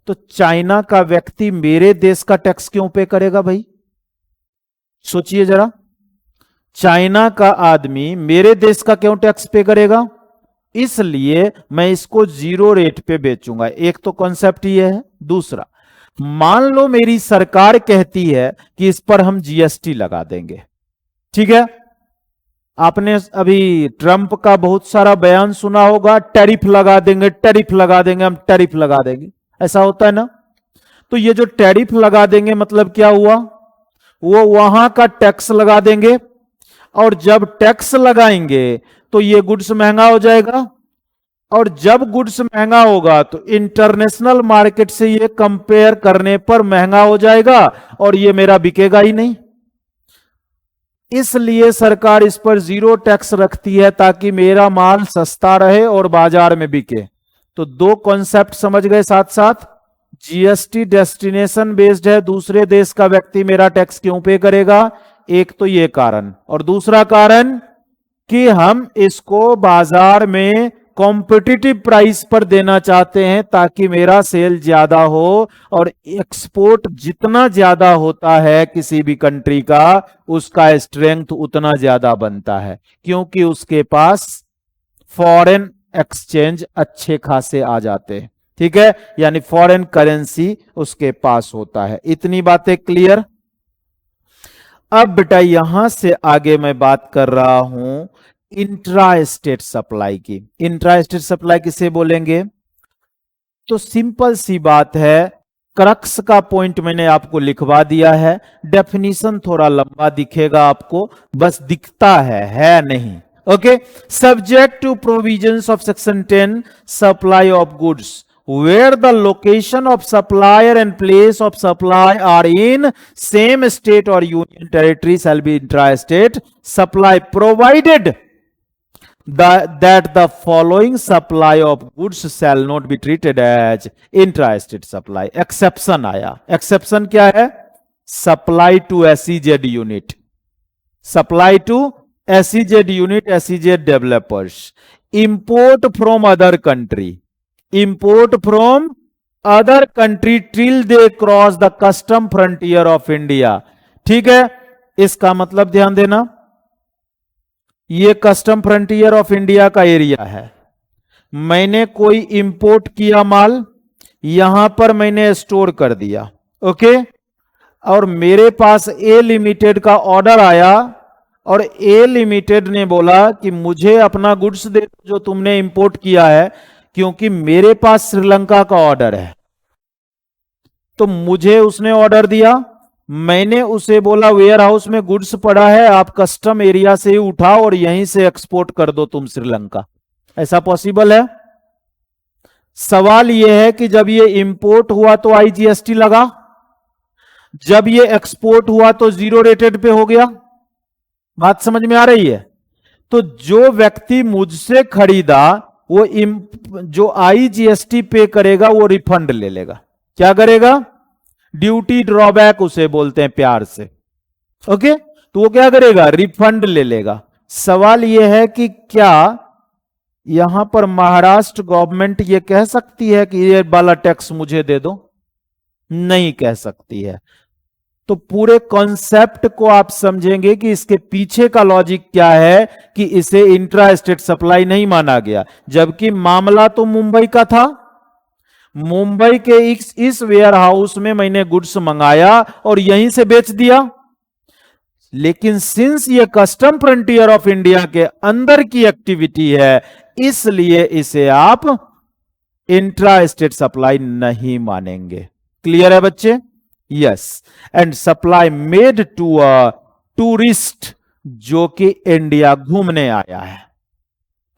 तो चाइना का व्यक्ति मेरे देश का टैक्स क्यों पे करेगा भाई? सोचिए जरा, चाइना का आदमी मेरे देश का क्यों टैक्स पे करेगा? इसलिए मैं इसको जीरो रेट पे बेचूंगा। एक तो कॉन्सेप्ट ये है। दूसरा, मान लो मेरी सरकार कहती है कि इस पर हम जीएसटी लगा देंगे, ठीक है? आपने अभी ट्रंप का बहुत सारा बयान सुना होगा, टैरिफ लगा देंगे, टैरिफ लगा देंगे, हम टैरिफ लगा देंगे, ऐसा होता है ना? तो ये जो टैरिफ लगा देंगे मतलब क्या हुआ? वो वहां का टैक्स लगा देंगे, और जब टैक्स लगाएंगे तो ये गुड्स महंगा हो जाएगा, और जब गुड्स महंगा होगा तो इंटरनेशनल मार्केट से ये कंपेयर करने पर महंगा हो जाएगा, और ये मेरा बिकेगा ही नहीं। इसलिए सरकार इस पर जीरो टैक्स रखती है ताकि मेरा माल सस्ता रहे और बाजार में बिके। तो दो कॉन्सेप्ट समझ गए साथ साथ। जीएसटी डेस्टिनेशन बेस्ड है, दूसरे देश का व्यक्ति मेरा टैक्स क्यों पे करेगा? एक तो ये कारण, और दूसरा कारण कि हम इसको बाजार में कॉम्पिटिटिव प्राइस पर देना चाहते हैं ताकि मेरा सेल ज्यादा हो, और एक्सपोर्ट जितना ज्यादा होता है किसी भी कंट्री का, उसका स्ट्रेंथ उतना ज्यादा बनता है, क्योंकि उसके पास फॉरेन एक्सचेंज अच्छे खासे आ जाते हैं, ठीक है? यानी फॉरेन करेंसी उसके पास होता है। इतनी बातें क्लियर? अब बेटा यहां से आगे मैं बात कर रहा हूं इंट्रा स्टेट सप्लाई की। इंट्रा स्टेट सप्लाई किसे बोलेंगे? तो सिंपल सी बात है, क्रक्स का पॉइंट मैंने आपको लिखवा दिया है। डेफिनेशन थोड़ा लंबा दिखेगा आपको, बस दिखता है नहीं। Okay, subject to provisions of section 10 supply of goods where the location of supplier and place of supply are in same state or union territory shall be intra-state supply, provided that the following supply of goods shall not be treated as intra-state supply। Exception आया। Exception क्या है? Supply to SEZ unit, supply to SEZ unit, SEZ developers, import from other country, import from other country till they cross the custom frontier of India। ठीक है, इसका मतलब ध्यान देना, ये कस्टम फ्रंटियर ऑफ इंडिया का एरिया है। मैंने कोई इंपोर्ट किया माल, यहां पर मैंने स्टोर कर दिया, ओके, और मेरे पास ए लिमिटेड का ऑर्डर आया, और ए लिमिटेड ने बोला कि मुझे अपना गुड्स दे जो तुमने इंपोर्ट किया है, क्योंकि मेरे पास श्रीलंका का ऑर्डर है। तो मुझे उसने ऑर्डर दिया, मैंने उसे बोला वेयर हाउस में गुड्स पड़ा है, आप कस्टम एरिया से ही उठाओ और यहीं से एक्सपोर्ट कर दो तुम श्रीलंका। ऐसा पॉसिबल है? सवाल यह है कि जब ये इंपोर्ट हुआ तो आईजीएसटी लगा, जब ये एक्सपोर्ट हुआ तो जीरो रेटेड पे हो गया। बात समझ में आ रही है? तो जो व्यक्ति मुझसे खरीदा वो जो आईजीएसटी पे करेगा वो रिफंड ले लेगा। क्या करेगा? ड्यूटी ड्रॉबैक उसे बोलते हैं प्यार से, ओके, तो वो क्या करेगा? रिफंड ले लेगा। सवाल यह है कि क्या यहां पर महाराष्ट्र गवर्नमेंट ये कह सकती है कि ये वाला टैक्स मुझे दे दो? नहीं कह सकती है। तो पूरे कॉन्सेप्ट को आप समझेंगे कि इसके पीछे का लॉजिक क्या है कि इसे इंट्रा स्टेट सप्लाई नहीं माना गया, जबकि मामला तो मुंबई का था। मुंबई के इस वेयर हाउस में मैंने गुड्स मंगाया और यहीं से बेच दिया, लेकिन सिंस ये कस्टम फ्रंटियर ऑफ इंडिया के अंदर की एक्टिविटी है, इसलिए इसे आप इंट्रा स्टेट सप्लाई नहीं मानेंगे। क्लियर है बच्चे? Yes. And supply made to a tourist जो कि इंडिया घूमने आया है।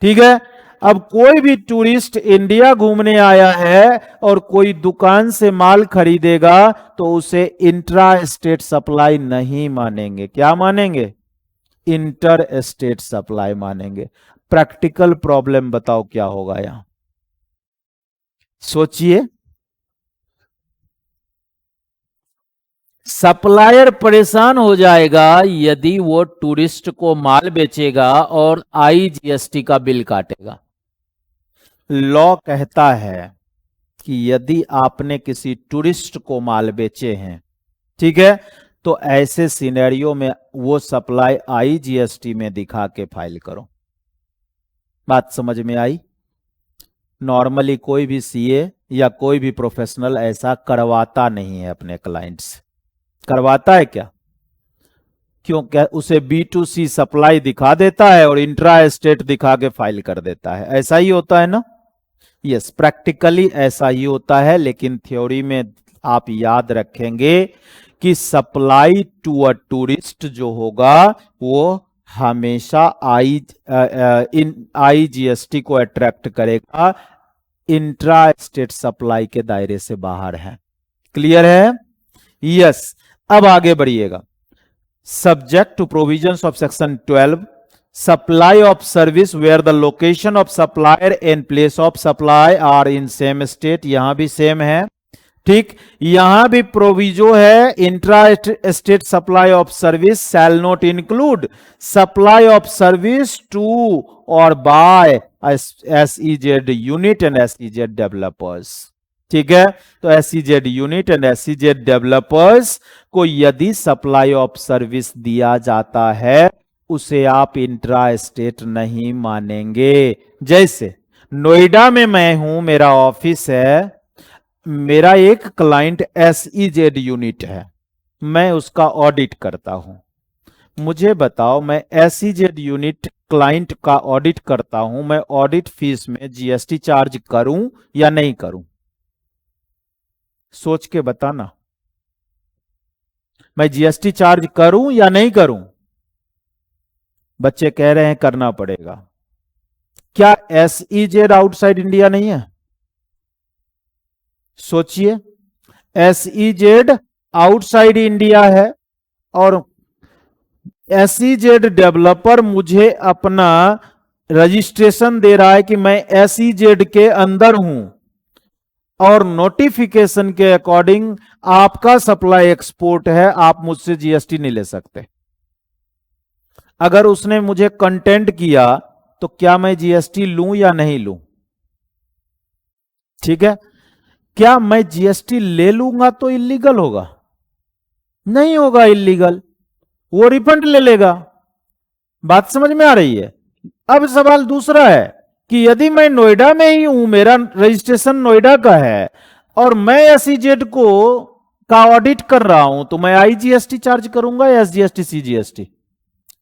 ठीक है, अब कोई भी टूरिस्ट इंडिया घूमने आया है और कोई दुकान से माल खरीदेगा तो उसे इंट्रा स्टेट सप्लाई नहीं मानेंगे। क्या मानेंगे? इंटर स्टेट सप्लाई मानेंगे। प्रैक्टिकल प्रॉब्लम बताओ क्या होगा यहां? सोचिए। सप्लायर परेशान हो जाएगा यदि वो टूरिस्ट को माल बेचेगा और आईजीएसटी का बिल काटेगा। लॉ कहता है कि यदि आपने किसी टूरिस्ट को माल बेचे हैं, ठीक है, तो ऐसे सिनेरियो में वो सप्लाई आईजीएसटी में दिखा के फाइल करो। बात समझ में आई? नॉर्मली कोई भी सीए या कोई भी प्रोफेशनल ऐसा करवाता नहीं है अपने क्लाइंट से। करवाता है क्या? क्यों? क्या उसे B2C सप्लाई दिखा देता है और इंट्रा स्टेट दिखा के फाइल कर देता है। ऐसा ही होता है ना? यस, प्रैक्टिकली ऐसा ही होता है, लेकिन थ्योरी में आप याद रखेंगे कि सप्लाई टू अ टूरिस्ट जो होगा वो हमेशा आईजीएसटी को अट्रैक्ट करेगा, इंट्रा स्टेट सप्लाई के दायरे से बाहर है। क्लियर है? यस। अब आगे बढ़िएगा। Subject to provisions of section 12, supply of service where the location of supplier and place of supply are in same state. यहां भी सेम है, ठीक। यहां भी प्रोविजो है, intra state supply of service shall not include supply of service to और by SEZ unit and SEZ developers. ठीक है, तो SEZ unit and SEZ developers को यदि सप्लाई ऑफ सर्विस दिया जाता है उसे आप इंट्रा स्टेट नहीं मानेंगे। जैसे नोएडा में मैं हूं, मेरा ऑफिस है, मेरा एक क्लाइंट SEZ यूनिट है, मैं उसका ऑडिट करता हूं। मुझे बताओ, मैं SEZ यूनिट क्लाइंट का ऑडिट करता हूं, मैं ऑडिट फीस में GST चार्ज करूं या नहीं करूं? सोच के बताना। मैं GST चार्ज करूं या नहीं करूं? बच्चे कह रहे हैं करना पड़ेगा। क्या SEZ आउटसाइड इंडिया नहीं है? सोचिए, SEZ आउटसाइड इंडिया है और SEZ डेवलपर मुझे अपना रजिस्ट्रेशन दे रहा है कि मैं SEZ के अंदर हूं और नोटिफिकेशन के अकॉर्डिंग आपका सप्लाई एक्सपोर्ट है, आप मुझसे GST नहीं ले सकते। अगर उसने मुझे कंटेंट किया तो क्या मैं GST लूं या नहीं लूं? ठीक है, क्या मैं GST ले लूंगा तो इलीगल होगा? नहीं होगा इलीगल, वो रिफंड ले लेगा। बात समझ में आ रही है? अब सवाल दूसरा है कि यदि मैं नोएडा में ही हूं, मेरा रजिस्ट्रेशन नोएडा का है और मैं SEZ को का ऑडिट कर रहा हूं, तो मैं IGST चार्ज करूंगा या SGST CGST?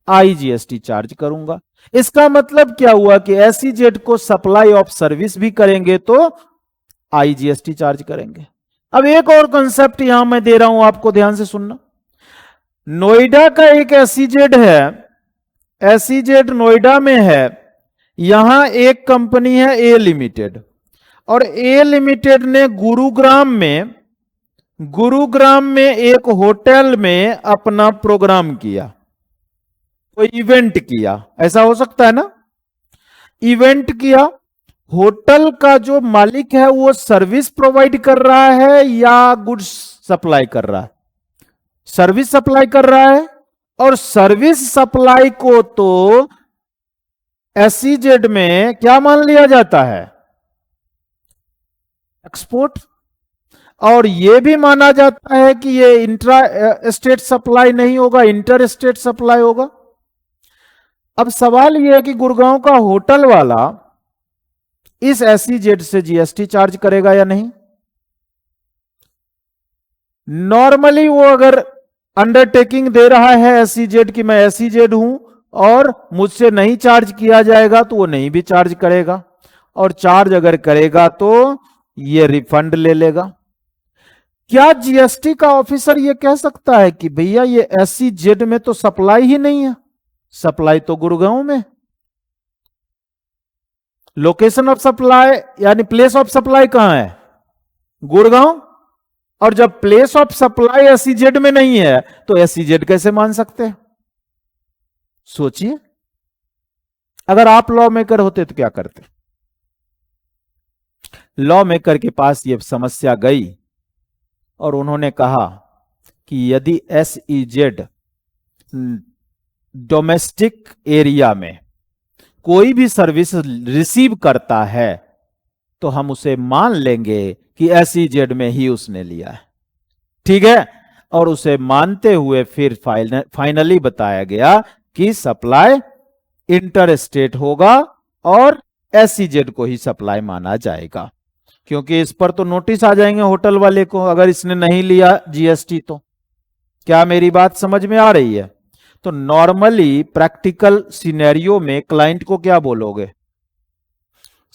IGST चार्ज करूंगा। इसका मतलब क्या हुआ कि SEZ को सप्लाई ऑफ सर्विस भी करेंगे तो IGST चार्ज करेंगे। अब एक और कंसेप्ट यहां मैं दे रहा हूं, आपको ध्यान से सुनना। नोएडा का एक SEZ है, SEZ नोएडा में है, यहां एक कंपनी है A लिमिटेड और A लिमिटेड ने गुरुग्राम में एक होटल में अपना प्रोग्राम किया, कोई इवेंट किया। ऐसा हो सकता है ना? इवेंट किया, होटल का जो मालिक है वो सर्विस प्रोवाइड कर रहा है या गुड्स सप्लाई कर रहा है? सर्विस सप्लाई कर रहा है, और सर्विस सप्लाई को तो SEZ में क्या मान लिया जाता है? एक्सपोर्ट। और यह भी माना जाता है कि यह इंट्रा स्टेट सप्लाई नहीं होगा, इंटर स्टेट सप्लाई होगा। अब सवाल यह है कि गुड़गांव का होटल वाला इस SEZ से GST चार्ज करेगा या नहीं? नॉर्मली वो अगर अंडरटेकिंग दे रहा है SEZ कि मैं SEZ हूं और मुझसे नहीं चार्ज किया जाएगा तो वो नहीं भी चार्ज करेगा, और चार्ज अगर करेगा तो ये रिफंड ले लेगा। क्या GST का ऑफिसर ये कह सकता है कि भैया ये SEZ में तो सप्लाई ही नहीं है, सप्लाई तो गुड़गांव में? लोकेशन ऑफ सप्लाई यानी प्लेस ऑफ सप्लाई कहां है? गुड़गांव। और जब प्लेस ऑफ सप्लाई SEZ में नहीं है तो SEZ कैसे मान सकते हैं? सोचिए, अगर आप लॉ मेकर होते तो क्या करते? लॉ मेकर के पास यह समस्या गई और उन्होंने कहा कि यदि SEZ डोमेस्टिक एरिया में कोई भी सर्विस रिसीव करता है तो हम उसे मान लेंगे कि SEZ में ही उसने लिया है। ठीक है, और उसे मानते हुए फिर फाइनली बताया गया कि सप्लाई इंटर स्टेट होगा और SEZ को ही सप्लाई माना जाएगा, क्योंकि इस पर तो नोटिस आ जाएंगे होटल वाले को अगर इसने नहीं लिया GST तो। क्या मेरी बात समझ में आ रही है? तो नॉर्मली प्रैक्टिकल सिनेरियो में क्लाइंट को क्या बोलोगे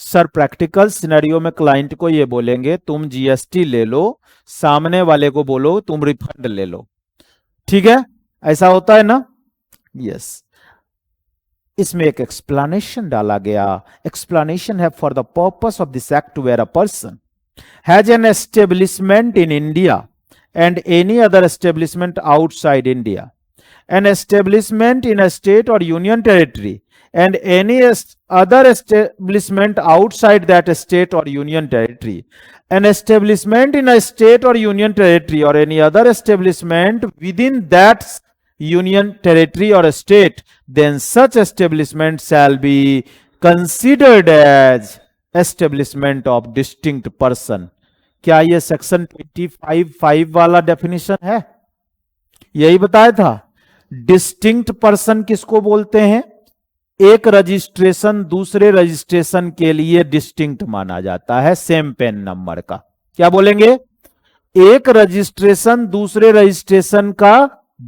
सर? प्रैक्टिकल सिनेरियो में क्लाइंट को ये बोलेंगे तुम GST ले लो, सामने वाले को बोलो तुम रिफंड ले लो। ठीक है, ऐसा होता है ना? यस। इसमें एक एक्सप्लेनेशन डाला गया। एक्सप्लेनेशन है for the purpose of this act where a person has an establishment in India and any other establishment outside India, an establishment in a state or union territory and any other establishment outside that state or union territory, an establishment in a state or union territory or any other establishment within that union territory or state, then such establishment shall be considered as establishment of distinct person। क्या ये section 25(5) वाला definition है? यही बताया था। Distinct person किसको बोलते हैं? एक रजिस्ट्रेशन दूसरे रजिस्ट्रेशन के लिए डिस्टिंक्ट माना जाता है सेम पेन नंबर का। क्या बोलेंगे? एक रजिस्ट्रेशन दूसरे रजिस्ट्रेशन का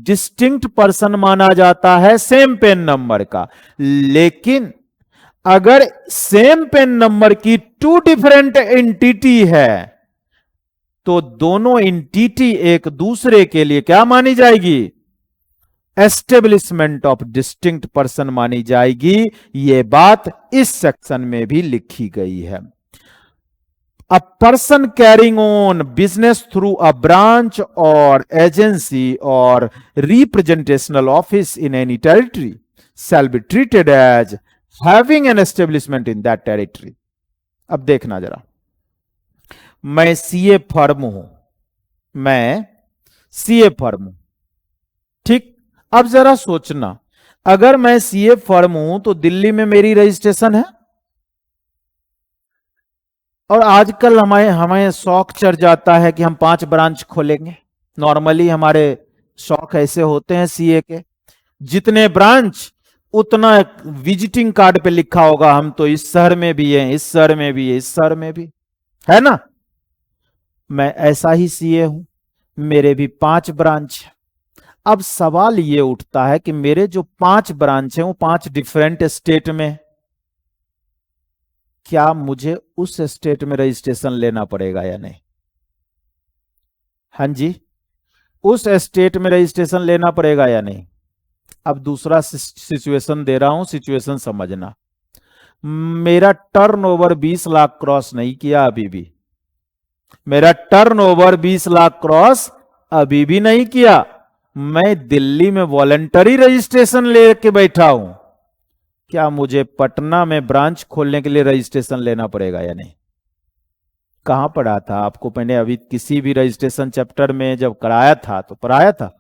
डिस्टिंक्ट पर्सन माना जाता है सेम पेन नंबर का। लेकिन अगर सेम पेन नंबर की 2 डिफरेंट एंटिटी है तो दोनों एंटिटी एक दूसरे के लिए क्या मानी जाएगी? एस्टेब्लिशमेंट ऑफ डिस्टिंक्ट पर्सन मानी जाएगी। यह बात इस सेक्शन में भी लिखी गई है। A person carrying on business through a branch और एजेंसी और representational office in any territory shall be treated as having an establishment in that territory. अब देखना जरा, मैं CA फर्म हूं, मैं CA फर्म हूं, ठीक। अब जरा सोचना, अगर मैं CA फर्म हूं तो दिल्ली में मेरी रजिस्ट्रेशन है और आजकल हमें शौक चढ़ जाता है कि हम 5 ब्रांच खोलेंगे। नॉर्मली हमारे शौक ऐसे होते हैं CA के, जितने ब्रांच उतना विजिटिंग कार्ड पे लिखा होगा हम तो इस शहर में भी हैं, इस शहर में भी है, इस शहर में भी है ना। मैं ऐसा ही CA हूं, मेरे भी 5 ब्रांच है। अब सवाल ये उठता है कि मेरे जो 5 ब्रांच हैं वो 5 डिफरेंट स्टेट में है, क्या मुझे उस स्टेट में रजिस्ट्रेशन लेना पड़ेगा या नहीं? हाँ जी, उस स्टेट में रजिस्ट्रेशन लेना पड़ेगा या नहीं? अब दूसरा सिचुएशन दे रहा हूं, सिचुएशन समझना। मेरा टर्नओवर 20 लाख क्रॉस नहीं किया अभी भी, मेरा टर्नओवर 20 लाख क्रॉस अभी भी नहीं किया, मैं दिल्ली में वॉलंटरी रजिस्ट्रेशन लेके बैठा हूं, क्या मुझे पटना में ब्रांच खोलने के लिए रजिस्ट्रेशन लेना पड़ेगा या नहीं? कहां पढ़ा था आपको? मैंने अभी किसी भी रजिस्ट्रेशन चैप्टर में जब कराया था तो पढ़ाया था।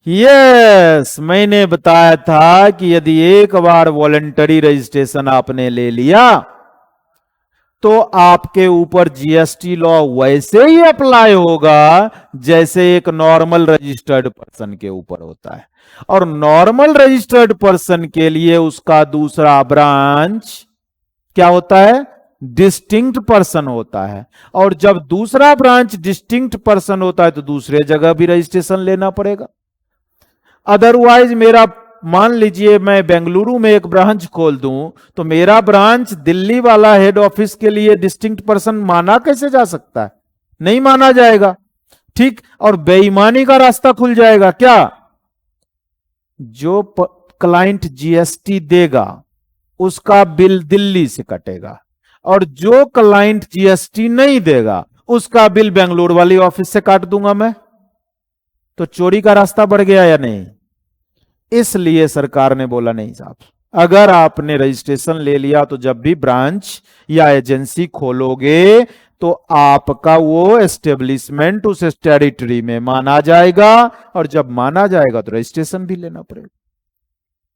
यस, मैंने बताया था कि यदि एक बार वॉलंटरी रजिस्ट्रेशन आपने ले लिया तो आपके ऊपर GST लॉ वैसे ही अप्लाई होगा जैसे एक नॉर्मल रजिस्टर्ड पर्सन के ऊपर होता है। और नॉर्मल रजिस्टर्ड पर्सन के लिए उसका दूसरा ब्रांच क्या होता है? डिस्टिंक्ट पर्सन होता है। और जब दूसरा ब्रांच डिस्टिंक्ट पर्सन होता है तो दूसरे जगह भी रजिस्ट्रेशन लेना पड़ेगा। अदरवाइज मेरा, मान लीजिए मैं बेंगलुरु में एक ब्रांच खोल दूं तो मेरा ब्रांच दिल्ली वाला हेड ऑफिस के लिए डिस्टिंक्ट पर्सन माना कैसे जा सकता है? नहीं माना जाएगा, ठीक। और बेईमानी का रास्ता खुल जाएगा। क्या? जो क्लाइंट GST देगा उसका बिल दिल्ली से कटेगा और जो क्लाइंट GST नहीं देगा उसका बिल बेंगलुरु वाली ऑफिस से काट दूंगा मैं। तो चोरी का रास्ता बढ़ गया या नहीं? इसलिए सरकार ने बोला नहीं साहब, अगर आपने रजिस्ट्रेशन ले लिया तो जब भी ब्रांच या एजेंसी खोलोगे तो आपका वो एस्टेब्लिशमेंट उस टेरिटरी में माना जाएगा, और जब माना जाएगा तो रजिस्ट्रेशन भी लेना पड़ेगा।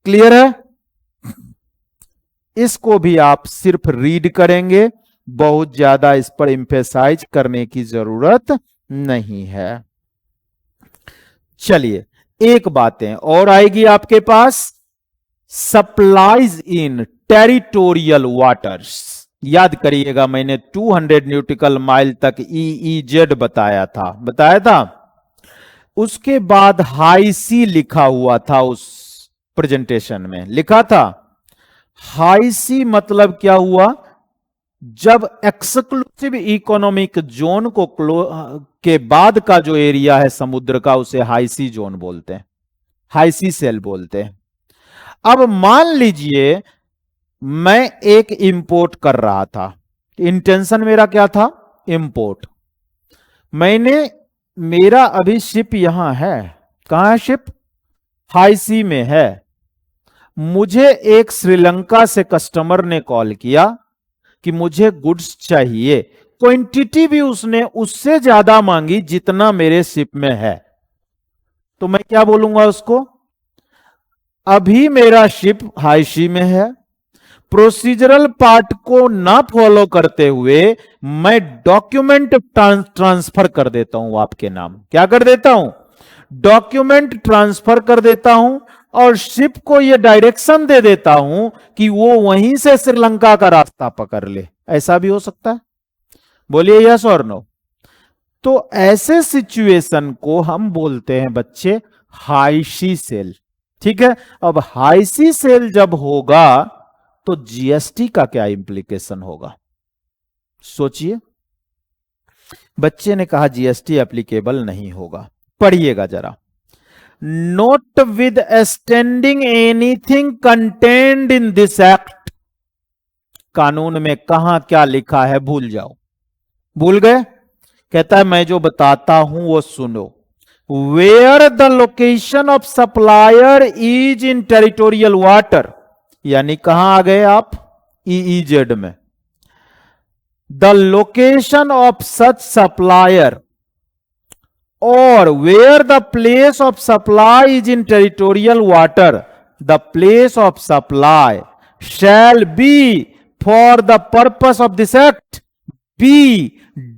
क्लियर है? इसको भी आप सिर्फ रीड करेंगे, बहुत ज्यादा इस पर इंफेसाइज करने की जरूरत नहीं है। चलिए, एक बातें और आएगी आपके पास, सप्लाईज इन टेरिटोरियल वाटर्स। याद करिएगा, मैंने 200 न्यूटिकल माइल तक EEZ बताया था। उसके बाद हाई सी लिखा हुआ था, उस प्रेजेंटेशन में लिखा था हाई सी मतलब क्या हुआ, जब एक्सक्लूसिव इकोनॉमिक जोन को के बाद का जो एरिया है समुद्र का, उसे हाई सी जोन बोलते हैं, हाई सी सेल बोलते हैं। अब मान लीजिए मैं एक इंपोर्ट कर रहा था, इंटेंशन मेरा क्या था, इंपोर्ट। मेरा अभी शिप यहां है, कहां है शिप, हाई सी में है। मुझे एक श्रीलंका से कस्टमर ने कॉल किया कि मुझे गुड्स चाहिए, क्वांटिटी भी उसने उससे ज्यादा मांगी जितना मेरे शिप में है, तो मैं क्या बोलूंगा उसको, अभी मेरा शिप हाई सी में है, प्रोसीजरल पार्ट को ना फॉलो करते हुए मैं डॉक्यूमेंट ट्रांसफर कर देता हूं आपके नाम। क्या कर देता हूं, डॉक्यूमेंट ट्रांसफर कर देता हूं, और शिप को यह डायरेक्शन दे देता हूं कि वो वहीं से श्रीलंका का रास्ता पकड़ ले। ऐसा भी हो सकता है, बोलिए यस और नो। तो ऐसे सिचुएशन को हम बोलते हैं बच्चे हाई सी सेल। ठीक है, अब हाई सी सेल जब होगा तो जीएसटी का क्या इंप्लीकेशन होगा, सोचिए। बच्चे ने कहा जीएसटी एप्लीकेबल नहीं होगा, पढ़िएगा जरा, notwithstanding anything contained in this act. कानून में कहां क्या लिखा है भूल जाओ, भूल गए। कहता है मैं जो बताता हूं वो सुनो, where the location of supplier is in territorial water, यानी कहां आ गए आप, EEZ में। The location of such supplier और where the place of supply is in territorial water, the place of supply shall be for the purpose of this act be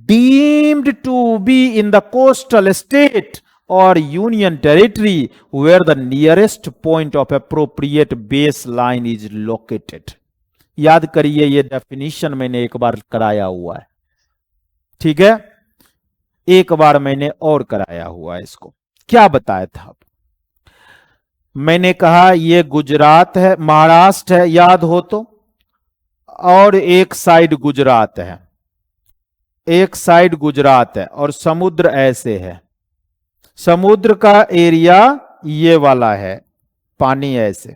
deemed to be in the coastal state or union territory where the nearest point of appropriate baseline is located। याद करिए, ये definition मैंने एक बार कराया हुआ है, ठीक है, एक बार मैंने और कराया हुआ है। इसको क्या बताया था, मैंने कहा ये गुजरात है, महाराष्ट्र है, याद हो तो, और एक साइड गुजरात है, एक साइड गुजरात है, और समुद्र ऐसे है, समुद्र का एरिया ये वाला है, पानी ऐसे।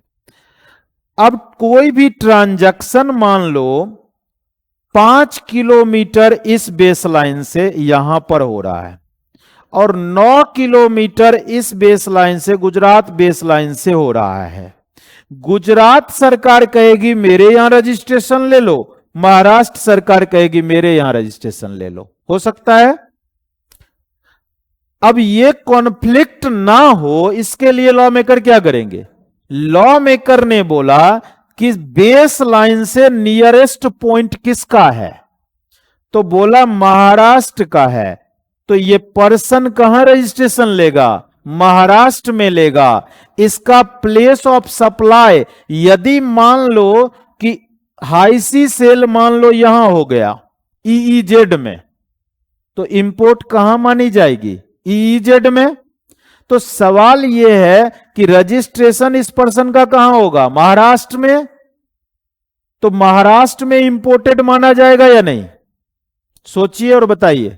अब कोई भी ट्रांजैक्शन मान लो 5 किलोमीटर इस बेसलाइन से यहां पर हो रहा है, और 9 किलोमीटर इस बेसलाइन से, गुजरात बेसलाइन से हो रहा है। गुजरात सरकार कहेगी मेरे यहां रजिस्ट्रेशन ले लो, महाराष्ट्र सरकार कहेगी मेरे यहां रजिस्ट्रेशन ले लो, हो सकता है। अब ये कॉन्फ्लिक्ट ना हो, इसके लिए लॉ मेकर क्या करेंगे, लॉ मेकर ने बोला कि बेस लाइन से नियरेस्ट पॉइंट किसका है, तो बोला महाराष्ट्र का है, तो ये पर्सन कहां रजिस्ट्रेशन लेगा, महाराष्ट्र में लेगा। इसका प्लेस ऑफ सप्लाई यदि मान लो कि हाई सी सेल मान लो यहां हो गया EEZ में, तो इंपोर्ट कहां मानी जाएगी, EEZ में। तो सवाल यह है कि रजिस्ट्रेशन इस पर्सन का कहां होगा, महाराष्ट्र में, तो महाराष्ट्र में इंपोर्टेड माना जाएगा या नहीं, सोचिए और बताइए,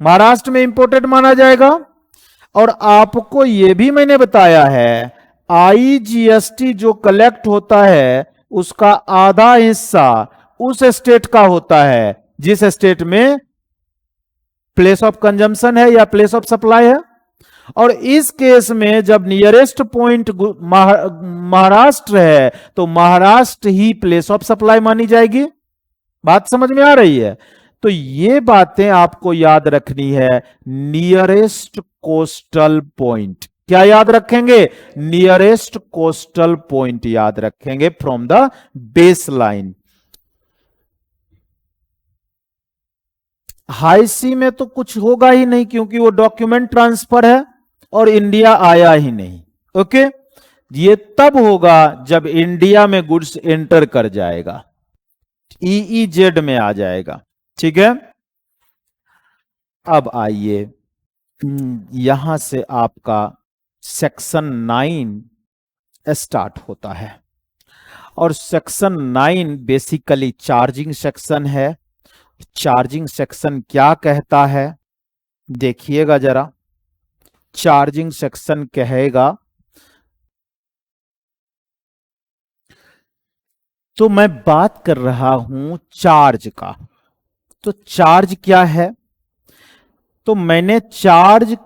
महाराष्ट्र में इंपोर्टेड माना जाएगा। और आपको यह भी मैंने बताया है, IGST जो कलेक्ट होता है उसका आधा हिस्सा उस स्टेट का होता है जिस स्टेट में प्लेस ऑफ कंजम्पशन है या प्लेस ऑफ सप्लाई है। और इस केस में जब नियरेस्ट पॉइंट महाराष्ट्र है तो महाराष्ट्र ही प्लेस ऑफ सप्लाई मानी जाएगी। बात समझ में आ रही है। तो ये बातें आपको याद रखनी है। नियरेस्ट कोस्टल पॉइंट, क्या याद रखेंगे? नियरेस्ट कोस्टल पॉइंट याद रखेंगे from the baseline. High sea में तो कुछ होगा ही नहीं क्योंकि वो डॉक्यूमेंट ट्रांसफर है और इंडिया आया ही नहीं। ओके, ये तब होगा जब इंडिया में गुड्स एंटर कर जाएगा, ईईजेड में आ जाएगा। ठीक है, अब आइए यहां से आपका सेक्शन 9 स्टार्ट होता है और सेक्शन 9 बेसिकली चार्जिंग सेक्शन है। चार्जिंग सेक्शन क्या कहता है देखिएगा जरा। चार्जिंग सेक्शन कहेगा, तो मैं बात कर रहा हूं चार्ज का। तो चार्ज क्या है? तो मैंने चार्ज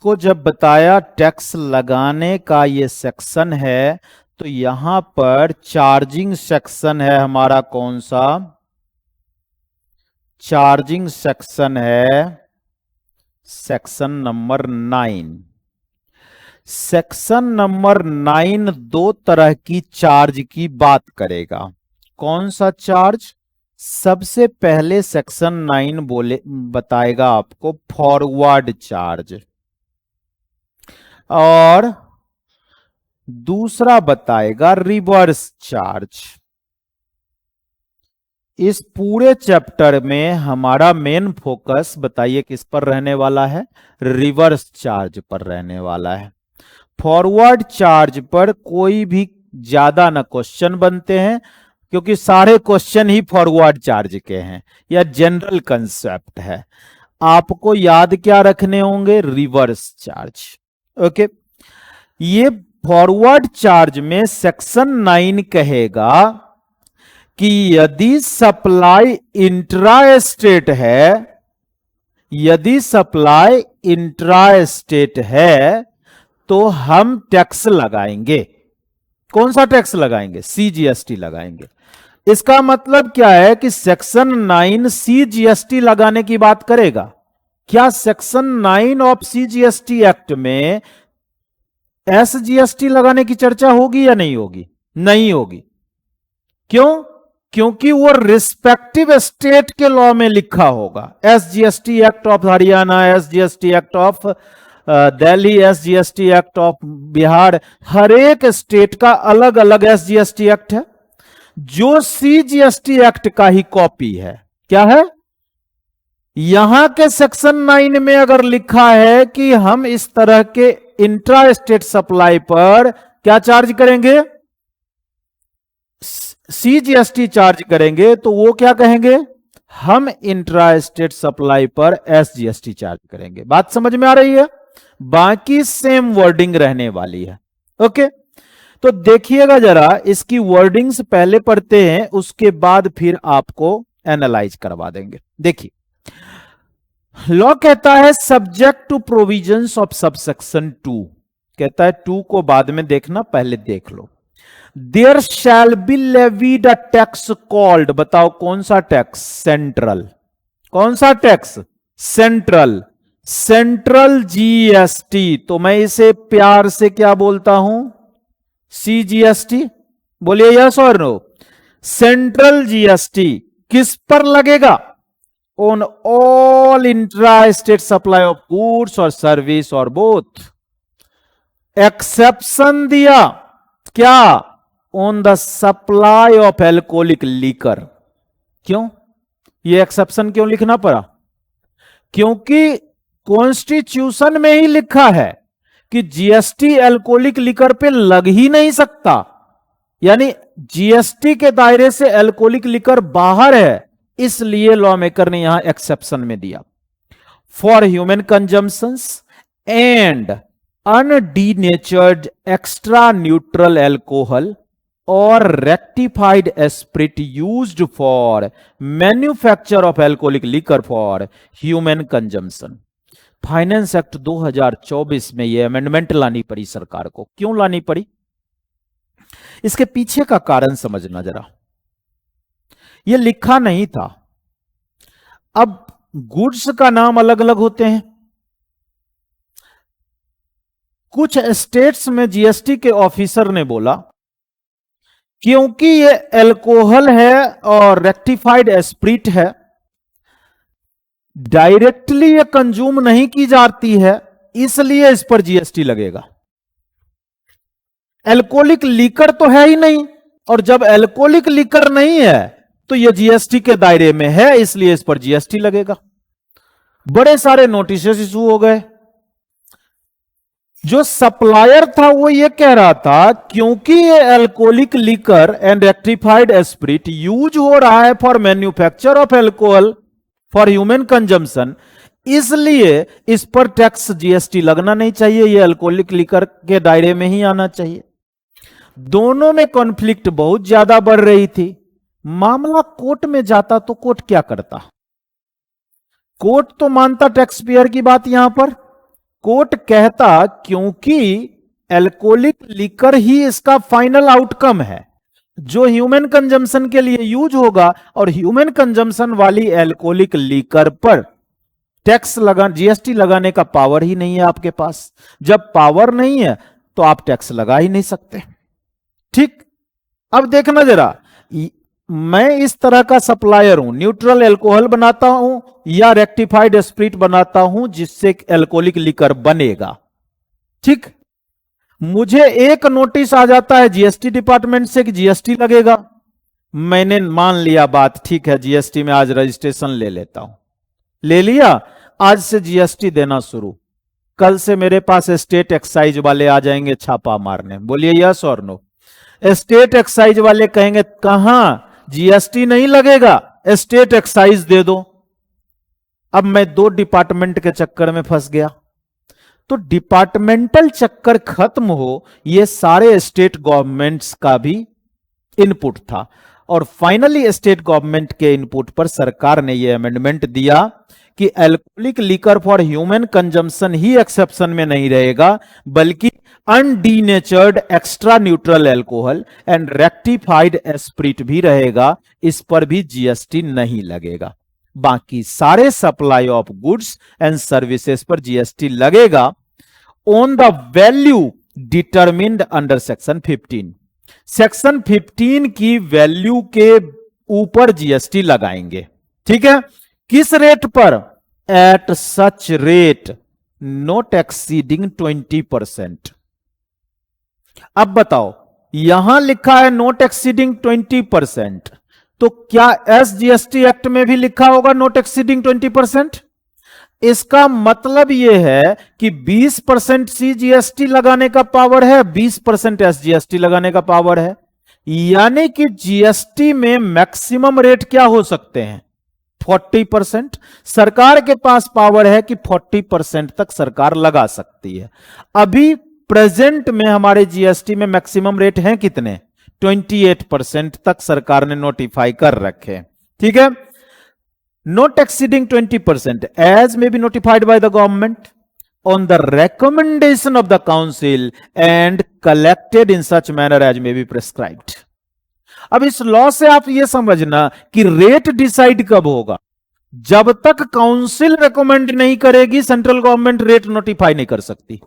को जब बताया टैक्स लगाने का ये सेक्शन है, तो यहां पर चार्जिंग सेक्शन है हमारा। कौन सा? चार्जिंग सेक्शन है सेक्शन नंबर 9। सेक्शन नंबर 9 दो तरह की चार्ज की बात करेगा। कौन सा चार्ज? सबसे पहले सेक्शन 9 बताएगा आपको फॉरवर्ड चार्ज, और दूसरा बताएगा रिवर्स चार्ज। इस पूरे चैप्टर में हमारा मेन फोकस बताइए किस पर रहने वाला है? रिवर्स चार्ज पर रहने वाला है। फॉरवर्ड चार्ज पर कोई भी ज्यादा ना क्वेश्चन बनते हैं क्योंकि सारे क्वेश्चन ही फॉरवर्ड चार्ज के हैं, या जनरल कंसेप्ट है। आपको याद क्या रखने होंगे? Reverse charge. ओके, ये फॉरवर्ड चार्ज में सेक्शन 9 कहेगा कि यदि सप्लाई इंट्रा स्टेट है, यदि सप्लाई इंट्रा स्टेट है तो हम टैक्स लगाएंगे। कौन सा टैक्स लगाएंगे? सीजीएसटी लगाएंगे। इसका मतलब क्या है कि सेक्शन 9 सीजीएसटी लगाने की बात करेगा। क्या सेक्शन 9 ऑफ सीजीएसटी एक्ट में एसजीएसटी लगाने की चर्चा होगी या नहीं होगी? नहीं होगी। क्यों? क्योंकि वो रिस्पेक्टिव स्टेट के लॉ में लिखा होगा। SGST act of Haryana, SGST act of Delhi, SGST act of Bihar, हर एक स्टेट का अलग अलग एसजीएसटी एक्ट है जो सीजीएसटी एक्ट का ही कॉपी है। क्या है? यहां के सेक्शन 9 में अगर लिखा है कि हम इस तरह के इंट्रा स्टेट सप्लाई पर क्या चार्ज करेंगे? सीजीएसटी चार्ज करेंगे, तो वो क्या कहेंगे? हम इंट्रा स्टेट सप्लाई पर एसजीएसटी चार्ज करेंगे। बात समझ में आ रही है? बाकी सेम वर्डिंग रहने वाली है। ओके, तो देखिएगा जरा, इसकी वर्डिंग्स पहले पढ़ते हैं, उसके बाद फिर आपको एनालाइज करवा देंगे। देखिए, लॉ कहता है subject to provisions of subsection 2, कहता है 2 को बाद में देखना, पहले देख लो। There shall be levied a tax called, बताओ कौन सा टैक्स? सेंट्रल। कौन सा टैक्स? सेंट्रल। Central GST. तो मैं इसे प्यार से क्या बोलता हूं? सीजीएसटी। बोलिए यस और नो। सेंट्रल जीएसटी किस पर लगेगा? On all intra state supply of goods और सर्विस और बोथ। एक्सेप्शन दिया क्या? On the supply of alcoholic liquor. क्यों ये एक्सेप्शन क्यों लिखना पड़ा? क्योंकि कॉन्स्टिट्यूशन में ही लिखा है कि जीएसटी एल्कोहलिक लिकर पे लग ही नहीं सकता, यानी जीएसटी के दायरे से एल्कोहलिक लिकर बाहर है, इसलिए लॉ मेकर ने यहां एक्सेप्शन में दिया। For human consumptions and undenatured extra neutral alcohol और rectified spirit used for manufacture of alcoholic liquor for human consumption. Finance act 2024 में यह अमेंडमेंट लानी पड़ी सरकार को। क्यों लानी पड़ी? इसके पीछे का कारण समझना जरा। यह लिखा नहीं था, अब गुड्स का नाम अलग अलग होते हैं। कुछ स्टेट्स में जीएसटी के ऑफिसर ने बोला क्योंकि ये अल्कोहल है और रेक्टिफाइड एस्प्रिट है, डायरेक्टली ये कंज्यूम नहीं की जाती है, इसलिए इस पर जीएसटी लगेगा। अल्कोहलिक लीकर तो है ही नहीं, और जब अल्कोहलिक लीकर नहीं है तो ये जीएसटी के दायरे में है, इसलिए इस पर जीएसटी लगेगा। बड़े सारे नोटिस इशू हो गए। जो सप्लायर था वो ये कह रहा था क्योंकि ये alcoholic liquor and rectified Esprit use हो रहा है for manufacture of alcohol for human consumption, इसलिए इस पर टैक्स जीएसटी लगना नहीं चाहिए, ये अल्कोहलिक लीकर के दायरे में ही आना चाहिए। दोनों में कॉन्फ्लिक्ट बहुत ज्यादा बढ़ रही थी। मामला कोर्ट में जाता तो कोर्ट क्या करता? कोर्ट तो मानता टैक्स पेयर की बात। यहां पर कोर्ट कहता क्योंकि अल्कोहलिक लिकर ही इसका फाइनल आउटकम है जो ह्यूमन कंजम्पशन के लिए यूज होगा, और ह्यूमन कंजम्पशन वाली अल्कोहलिक लिकर पर टैक्स जीएसटी लगाने का पावर ही नहीं है आपके पास। जब पावर नहीं है तो आप टैक्स लगा ही नहीं सकते। ठीक, अब देखना जरा, मैं इस तरह का सप्लायर हूं, न्यूट्रल अल्कोहल बनाता हूं या रेक्टिफाइड स्पिरिट बनाता हूं जिससे अल्कोहलिक लिकर बनेगा। ठीक, मुझे एक नोटिस आ जाता है जीएसटी डिपार्टमेंट से कि जीएसटी लगेगा। मैंने मान लिया बात, ठीक है जीएसटी में आज रजिस्ट्रेशन ले लेता हूं। ले लिया, आज से जीएसटी देना शुरू। कल से मेरे पास स्टेट एक्साइज वाले आ जाएंगे छापा मारने। बोलिए यस और नो। स्टेट एक्साइज वाले कहेंगे कहां जीएसटी नहीं लगेगा, स्टेट एक्साइज दे दो। अब मैं दो डिपार्टमेंट के चक्कर में फंस गया। तो डिपार्टमेंटल चक्कर खत्म हो, ये सारे स्टेट गवर्नमेंट्स का भी इनपुट था, और फाइनली स्टेट गवर्नमेंट के इनपुट पर सरकार ने यह अमेंडमेंट दिया कि alcoholic liquor for human consumption ही एक्सेप्शन में नहीं रहेगा, बल्कि undenatured extra neutral alcohol and rectified spirit भी रहेगा, इस पर भी जीएसटी नहीं लगेगा। बाकी सारे supply of goods and services पर जीएसटी लगेगा on the value determined under section 15। Section 15 की वैल्यू के ऊपर जीएसटी लगाएंगे। ठीक है, किस रेट पर? At such rate not exceeding 20%। अब बताओ, यहां लिखा है नॉट एक्सीडिंग 20%, तो क्या एसजीएसटी एक्ट में भी लिखा होगा नॉट एक्सीडिंग 20%? इसका मतलब यह है कि 20% सीजीएसटी लगाने का पावर है, 20% एसजीएसटी लगाने का पावर है। यानी कि जीएसटी में मैक्सिमम रेट क्या हो सकते हैं? 40%। सरकार के पास पावर है कि 40% तक सरकार लगा सकती है। अभी प्रेजेंट में हमारे जीएसटी में मैक्सिमम रेट हैं कितने? 28% तक सरकार ने नोटिफाई कर रखे। ठीक है, not exceeding 20% as may be notified by the government on the recommendation of the council and collected in such manner as may be prescribed. अब इस लॉ से आप यह समझना कि रेट डिसाइड कब होगा? जब तक काउंसिल रिकमेंड नहीं करेगी, सेंट्रल गवर्नमेंट रेट नोटिफाई नहीं कर सकती।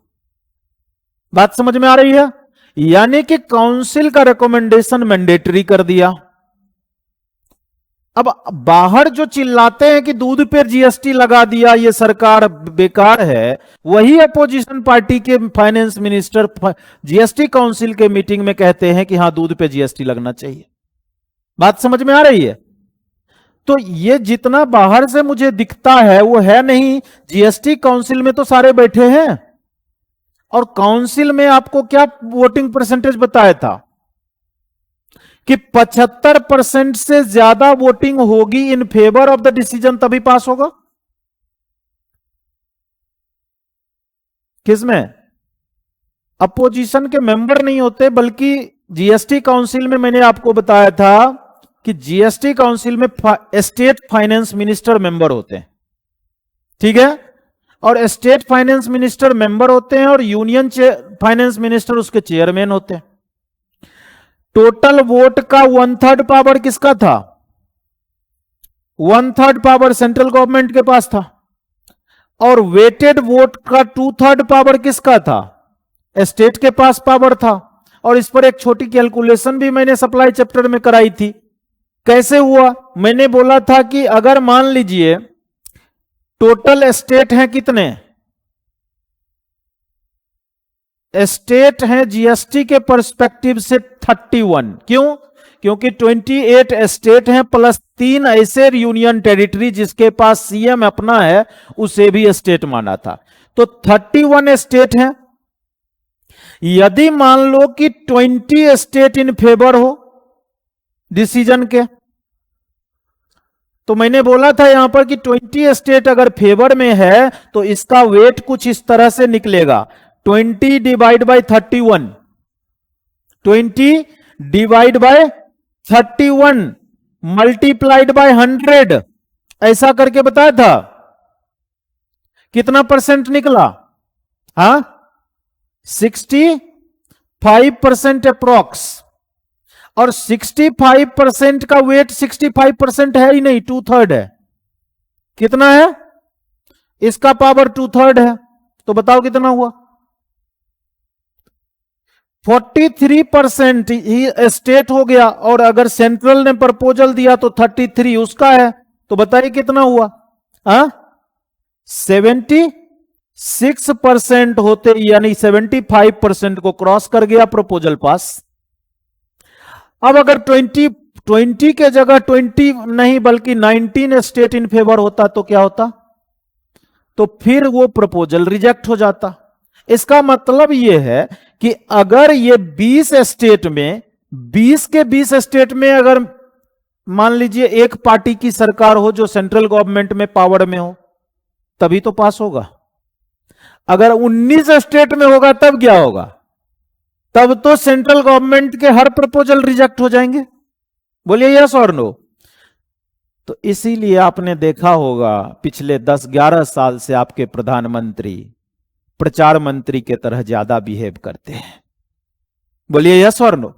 बात समझ में आ रही है? यानी कि काउंसिल का रिकमेंडेशन मैंडेटरी कर दिया। अब बाहर जो चिल्लाते हैं कि दूध पर जीएसटी लगा दिया, ये सरकार बेकार है, वही अपोजिशन पार्टी के फाइनेंस मिनिस्टर जीएसटी काउंसिल के मीटिंग में कहते हैं कि हां दूध पे जीएसटी लगना चाहिए। बात समझ में आ रही है? तो ये जितना बाहर से मुझे दिखता है वो है नहीं, जीएसटी काउंसिल में तो सारे बैठे हैं। और काउंसिल में आपको क्या वोटिंग परसेंटेज बताया था कि 75% से ज्यादा वोटिंग होगी in favour of the decision, तभी पास होगा। किसमें? अपोजिशन के मेंबर नहीं होते, बल्कि जीएसटी काउंसिल में मैंने आपको बताया था कि जीएसटी काउंसिल में स्टेट फाइनेंस मिनिस्टर मेंबर होते हैं। ठीक है, और स्टेट फाइनेंस मिनिस्टर मेंबर होते हैं और यूनियन फाइनेंस मिनिस्टर उसके चेयरमैन होते हैं। टोटल वोट का 1/3 पावर किसका था? 1/3 पावर सेंट्रल गवर्नमेंट के पास था और वेटेड वोट का 2/3 पावर किसका था? स्टेट के पास पावर था। और इस पर एक छोटी कैलकुलेशन भी मैंने सप्लाई चैप्टर में कराई थी। कैसे हुआ? मैंने बोला था कि अगर मान लीजिए टोटल स्टेट हैं कितने? स्टेट हैं जीएसटी के पर्सपेक्टिव से 31। क्यों? क्योंकि 28 स्टेट हैं प्लस 3 ऐसे यूनियन टेरिटरी जिसके पास सीएम अपना है, उसे भी स्टेट माना था। तो 31 स्टेट हैं। यदि मान लो कि 20 स्टेट इन फेवर हो डिसीजन के, तो मैंने बोला था यहां पर कि 20 स्टेट अगर फेवर में है तो इसका वेट कुछ इस तरह से निकलेगा, 20 divide by 31, 20 divide by 31 multiplied by 100, ऐसा करके बताया था। कितना परसेंट निकला? हा 65% अप्रोक्स। और 65% का वेट 65% है ही नहीं, 2/3 है। कितना है? इसका पावर 2/3 है। तो बताओ कितना हुआ? 43% ही स्टेट हो गया। और अगर सेंट्रल ने प्रपोजल दिया तो 33 उसका है। तो बताइए कितना हुआ? 76% होते, यानी 75% को क्रॉस कर गया, प्रपोजल पास। अब अगर 20 के जगह 20 नहीं बल्कि 19 स्टेट इन फेवर होता तो क्या होता? तो फिर वो प्रपोजल रिजेक्ट हो जाता। इसका मतलब यह है कि अगर ये 20 स्टेट में, 20 के 20 स्टेट में अगर मान लीजिए एक पार्टी की सरकार हो जो सेंट्रल गवर्नमेंट में पावर में हो, तभी तो पास होगा। अगर 19 स्टेट में होगा तब क्या होगा? तब तो सेंट्रल गवर्नमेंट के हर प्रपोजल रिजेक्ट हो जाएंगे। बोलिए यस और नो। तो इसीलिए आपने देखा होगा पिछले 10-11 साल से आपके प्रधानमंत्री प्रचार मंत्री के तरह ज्यादा बिहेव करते हैं। बोलिए यस और नो।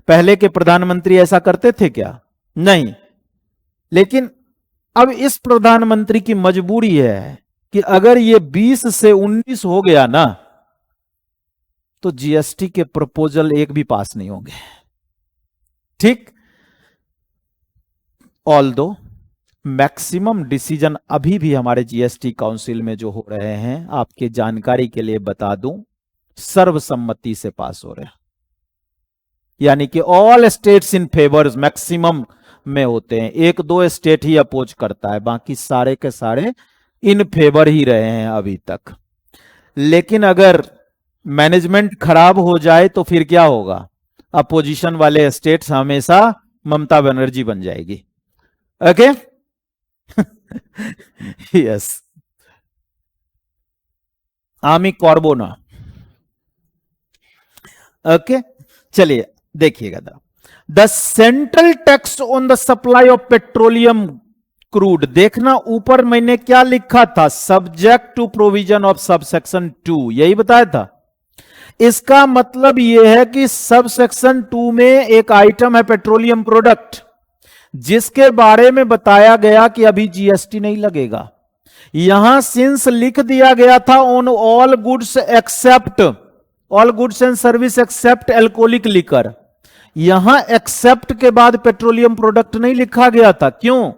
पहले के प्रधानमंत्री ऐसा करते थे क्या? नहीं। लेकिन अब इस प्रधानमंत्री की मजबूरी है कि अगर ये 20 से 19 हो गया ना, तो जीएसटी के प्रपोजल एक भी पास नहीं होंगे। ठीक। ऑल्दो मैक्सिमम डिसीजन अभी भी हमारे जीएसटी काउंसिल में जो हो रहे हैं, आपके जानकारी के लिए बता दूं, सर्वसम्मति से पास हो रहे हैं। यानी कि all states in favours maximum में होते हैं। 1-2 स्टेट ही अपोज करता है, बाकी सारे के सारे इन फेवर ही रहे हैं अभी तक। लेकिन अगर मैनेजमेंट खराब हो जाए तो फिर क्या होगा? अपोजिशन वाले स्टेट्स हमेशा ममता बनर्जी बन जाएगी। ओके। यस, आमी कॉर्बोना। ओके, चलिए देखिएगा। The central tax on the supply of petroleum crude. देखना ऊपर मैंने क्या लिखा था, subject to provision of subsection 2, यही बताया था। इसका मतलब यह है कि सबसेक्शन 2 में एक आइटम है पेट्रोलियम प्रोडक्ट, जिसके बारे में बताया गया कि अभी जीएसटी नहीं लगेगा। यहां सिंस लिख दिया गया था on all goods except, all goods and service except alcoholic liquor. यहां एक्सेप्ट के बाद पेट्रोलियम प्रोडक्ट नहीं लिखा गया था। क्यों?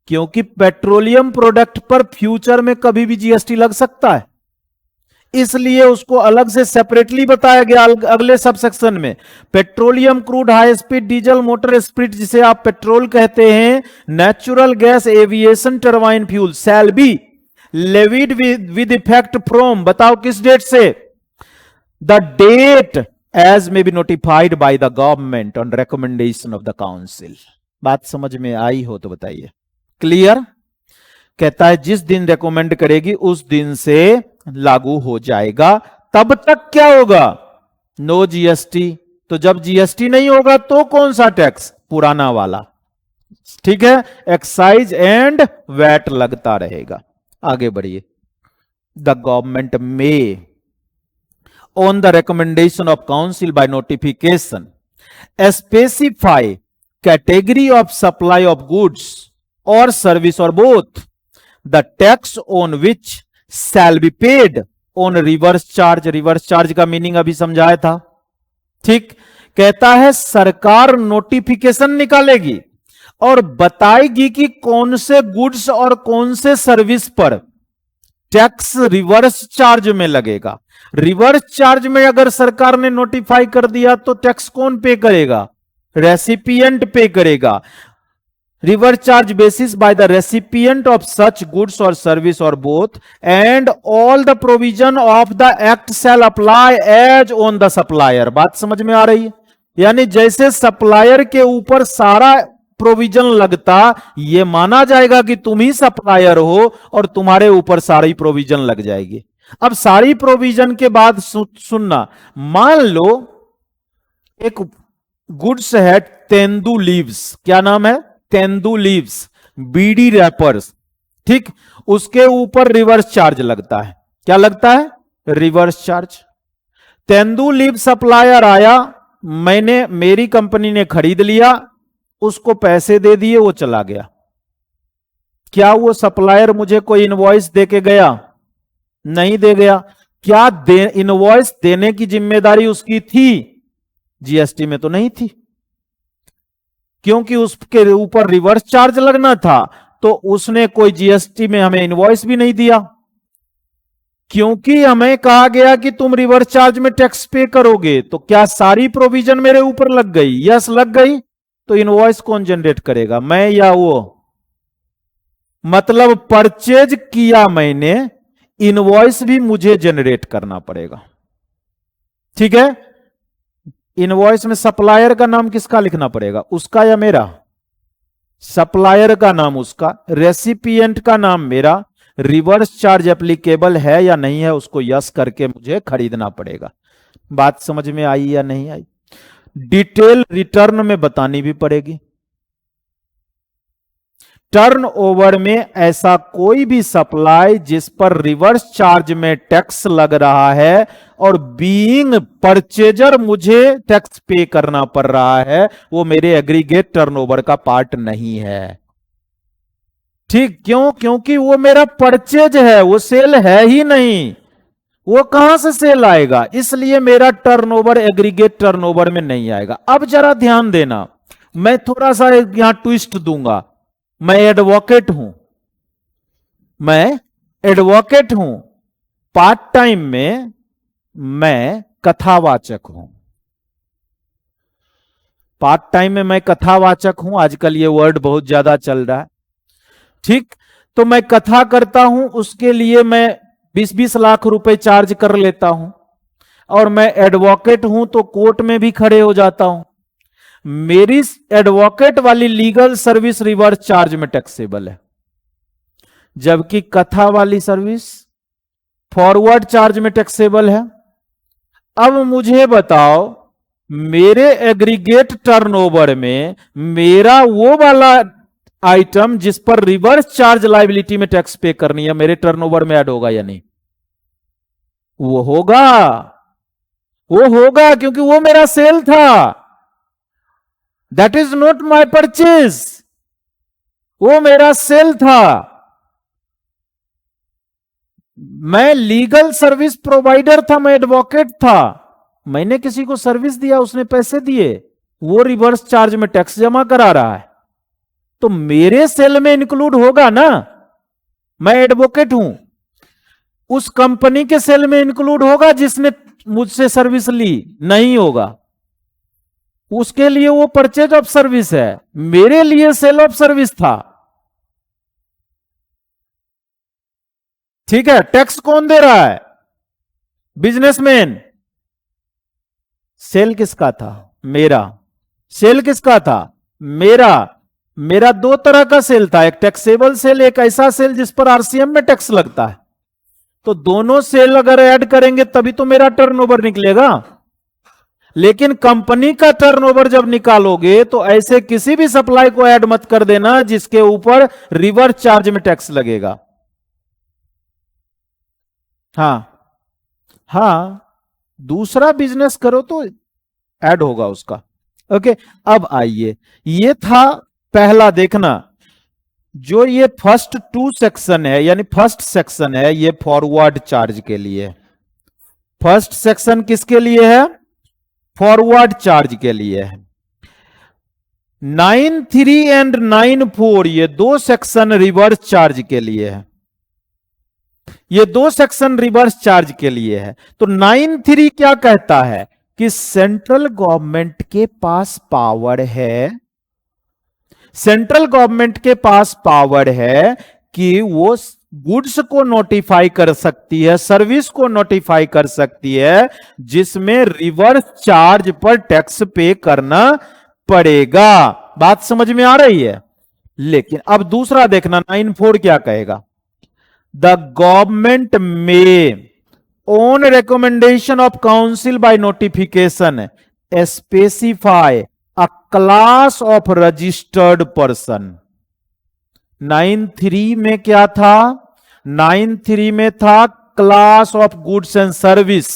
क्योंकि पेट्रोलियम प्रोडक्ट पर फ्यूचर में कभी भी जीएसटी लग सकता है, इसलिए उसको अलग से सेपरेटली बताया गया अगले सबसेक्शन में। Petroleum crude, high speed diesel motor spirit, जिसे आप पेट्रोल कहते हैं, natural gas, aviation turbine fuel shall be levied with effect from, बताओ किस डेट से? द डेट एज में B notified by the government on recommendation of the council. बात समझ में आई हो तो बताइए। क्लियर? कहता है जिस दिन रेकमेंड करेगी उस दिन से लागू हो जाएगा। तब तक क्या होगा? No GST. तो जब जीएसटी नहीं होगा तो कौन सा टैक्स? पुराना वाला। ठीक है, एक्साइज एंड वैट लगता रहेगा। आगे बढ़िए। द गवर्नमेंट में on the recommendation of council by notification specify category of supply of goods और सर्विस और both the tax on which shall be paid on reverse charge. Reverse charge का meaning अभी समझाया था। ठीक, कहता है सरकार नोटिफिकेशन निकालेगी और बताएगी कि कौन से गुड्स और कौन से सर्विस पर टैक्स रिवर्स चार्ज में लगेगा। रिवर्स चार्ज में अगर सरकार ने नोटिफाई कर दिया तो टैक्स कौन पे करेगा? रेसिपिएंट पे करेगा। Reverse charge basis by the recipient of such goods और सर्विस और both and all the provision of the act shall apply as on the supplier. बात समझ में आ रही है? यानी जैसे सप्लायर के ऊपर सारा प्रोविजन लगता, ये माना जाएगा कि तुम ही सप्लायर हो और तुम्हारे ऊपर सारी प्रोविजन लग जाएगी। अब सारी प्रोविजन के बाद सुनना, मान लो एक गुड्स है तेंदू लीव्स। क्या नाम है? Tendu leaves, bidi wrappers. ठीक, उसके ऊपर रिवर्स चार्ज लगता है। क्या लगता है? Reverse charge. Tendu leave supplier आया, मेरी कंपनी ने खरीद लिया, उसको पैसे दे दिए, वो चला गया। क्या वो सप्लायर मुझे कोई इनवॉइस दे के गया? नहीं दे गया। क्या इनवॉइस देने की जिम्मेदारी उसकी थी? जीएसटी में तो नहीं थी, क्योंकि उसके ऊपर रिवर्स चार्ज लगना था, तो उसने कोई जीएसटी में हमें इनवॉइस भी नहीं दिया, क्योंकि हमें कहा गया कि तुम रिवर्स चार्ज में टैक्स पे करोगे। तो क्या सारी प्रोविजन मेरे ऊपर लग गई? यस, लग गई। तो इनवॉइस कौन जनरेट करेगा? मैं या वो? मतलब परचेज किया मैंने, इनवॉइस भी मुझे जनरेट करना पड़ेगा। ठीक है, इनवॉइस में सप्लायर का नाम किसका लिखना पड़ेगा? उसका या मेरा? सप्लायर का नाम उसका, रेसिपिएंट का नाम मेरा। रिवर्स चार्ज एप्लीकेबल है या नहीं है, उसको यस करके मुझे खरीदना पड़ेगा। बात समझ में आई या नहीं आई? डिटेल रिटर्न में बतानी भी पड़ेगी। टर्नओवर में ऐसा कोई भी सप्लाई जिस पर रिवर्स चार्ज में टैक्स लग रहा है और बीइंग परचेजर मुझे टैक्स पे करना पड़ रहा है, वो मेरे एग्रीगेट टर्नओवर का पार्ट नहीं है। ठीक, क्यों? क्योंकि वो मेरा परचेज है, वो सेल है ही नहीं। वो कहां से सेल आएगा? इसलिए मेरा टर्नओवर एग्रीगेट टर्नओवर में नहीं आएगा। अब जरा ध्यान देना, मैं थोड़ा सा यहां ट्विस्ट दूंगा। मैं एडवोकेट हूं, मैं एडवोकेट हूं, पार्ट टाइम में मैं कथावाचक हूं। पार्ट टाइम में मैं कथावाचक हूं, आजकल ये वर्ड बहुत ज्यादा चल रहा है। ठीक, तो मैं कथा करता हूं, उसके लिए मैं 20-20 लाख रुपए चार्ज कर लेता हूं, और मैं एडवोकेट हूं तो कोर्ट में भी खड़े हो जाता हूं। मेरी एडवोकेट वाली लीगल सर्विस रिवर्स चार्ज में टैक्सेबल है, जबकि कथा वाली सर्विस फॉरवर्ड चार्ज में टैक्सेबल है। अब मुझे बताओ, मेरे एग्रीगेट टर्नओवर में मेरा वो वाला आइटम जिस पर रिवर्स चार्ज लायबिलिटी में टैक्स पे करनी है, मेरे टर्नओवर में ऐड होगा या नहीं? वो होगा, वो होगा, क्योंकि वो मेरा सेल था। That is not my purchase, वो मेरा सेल था। मैं लीगल सर्विस प्रोवाइडर था, मैं एडवोकेट था, मैंने किसी को सर्विस दिया, उसने पैसे दिए, वो रिवर्स चार्ज में टैक्स जमा करा रहा है, तो मेरे सेल में इंक्लूड होगा ना। मैं एडवोकेट हूं, उस कंपनी के सेल में इंक्लूड होगा जिसने मुझसे सर्विस ली? नहीं होगा। उसके लिए वो परचेज ऑफ सर्विस है, मेरे लिए सेल ऑफ सर्विस था। ठीक है, टैक्स कौन दे रहा है? बिजनेसमैन। सेल किसका था? मेरा। सेल किसका था? मेरा। मेरा दो तरह का सेल था, एक टैक्सेबल सेल, एक ऐसा सेल जिस पर आरसीएम में टैक्स लगता है। तो दोनों सेल अगर ऐड करेंगे तभी तो मेरा टर्नओवर निकलेगा। लेकिन कंपनी का टर्नओवर जब निकालोगे तो ऐसे किसी भी सप्लाई को ऐड मत कर देना जिसके ऊपर रिवर्स चार्ज में टैक्स लगेगा। हां हां, दूसरा बिजनेस करो तो ऐड होगा उसका। ओके, अब आइए, ये था पहला। देखना, जो ये फर्स्ट टू सेक्शन है, यानी फर्स्ट सेक्शन है, ये फॉरवर्ड चार्ज के लिए। फर्स्ट सेक्शन किसके लिए है? फॉरवर्ड चार्ज के लिए है। 9(3) एंड 9(4) ये दो सेक्शन रिवर्स चार्ज के लिए है। ये दो सेक्शन रिवर्स चार्ज के लिए है। तो 9(3) क्या कहता है कि सेंट्रल गवर्नमेंट के पास पावर है, सेंट्रल गवर्नमेंट के पास पावर है कि वो गुड्स को नोटिफाई कर सकती है, सर्विस को नोटिफाई कर सकती है, जिसमें रिवर्स चार्ज पर टैक्स पे करना पड़ेगा। बात समझ में आ रही है? लेकिन अब दूसरा देखना, 9(4) क्या कहेगा? द गवर्नमेंट में on recommendation of council by notification specify a class of registered person. 9(3) में क्या था? 9(3) में था class of goods and service,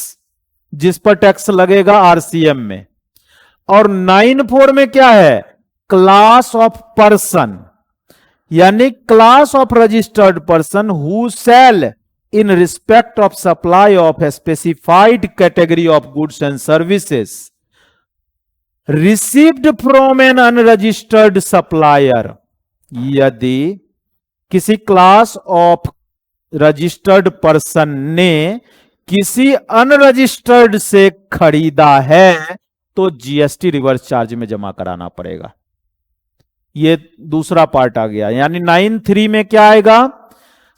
जिस पर टैक्स लगेगा आरसीएम में। और 9(4) में क्या है? क्लास ऑफ पर्सन, यानी class of registered person who shall in respect of supply of a specified category of goods and services received from an unregistered supplier. यदि किसी क्लास ऑफ रजिस्टर्ड पर्सन ने किसी अनरजिस्टर्ड से खरीदा है तो GST reverse charge में जमा कराना पड़ेगा। ये दूसरा पार्ट आ गया। यानी 9(3) में क्या आएगा?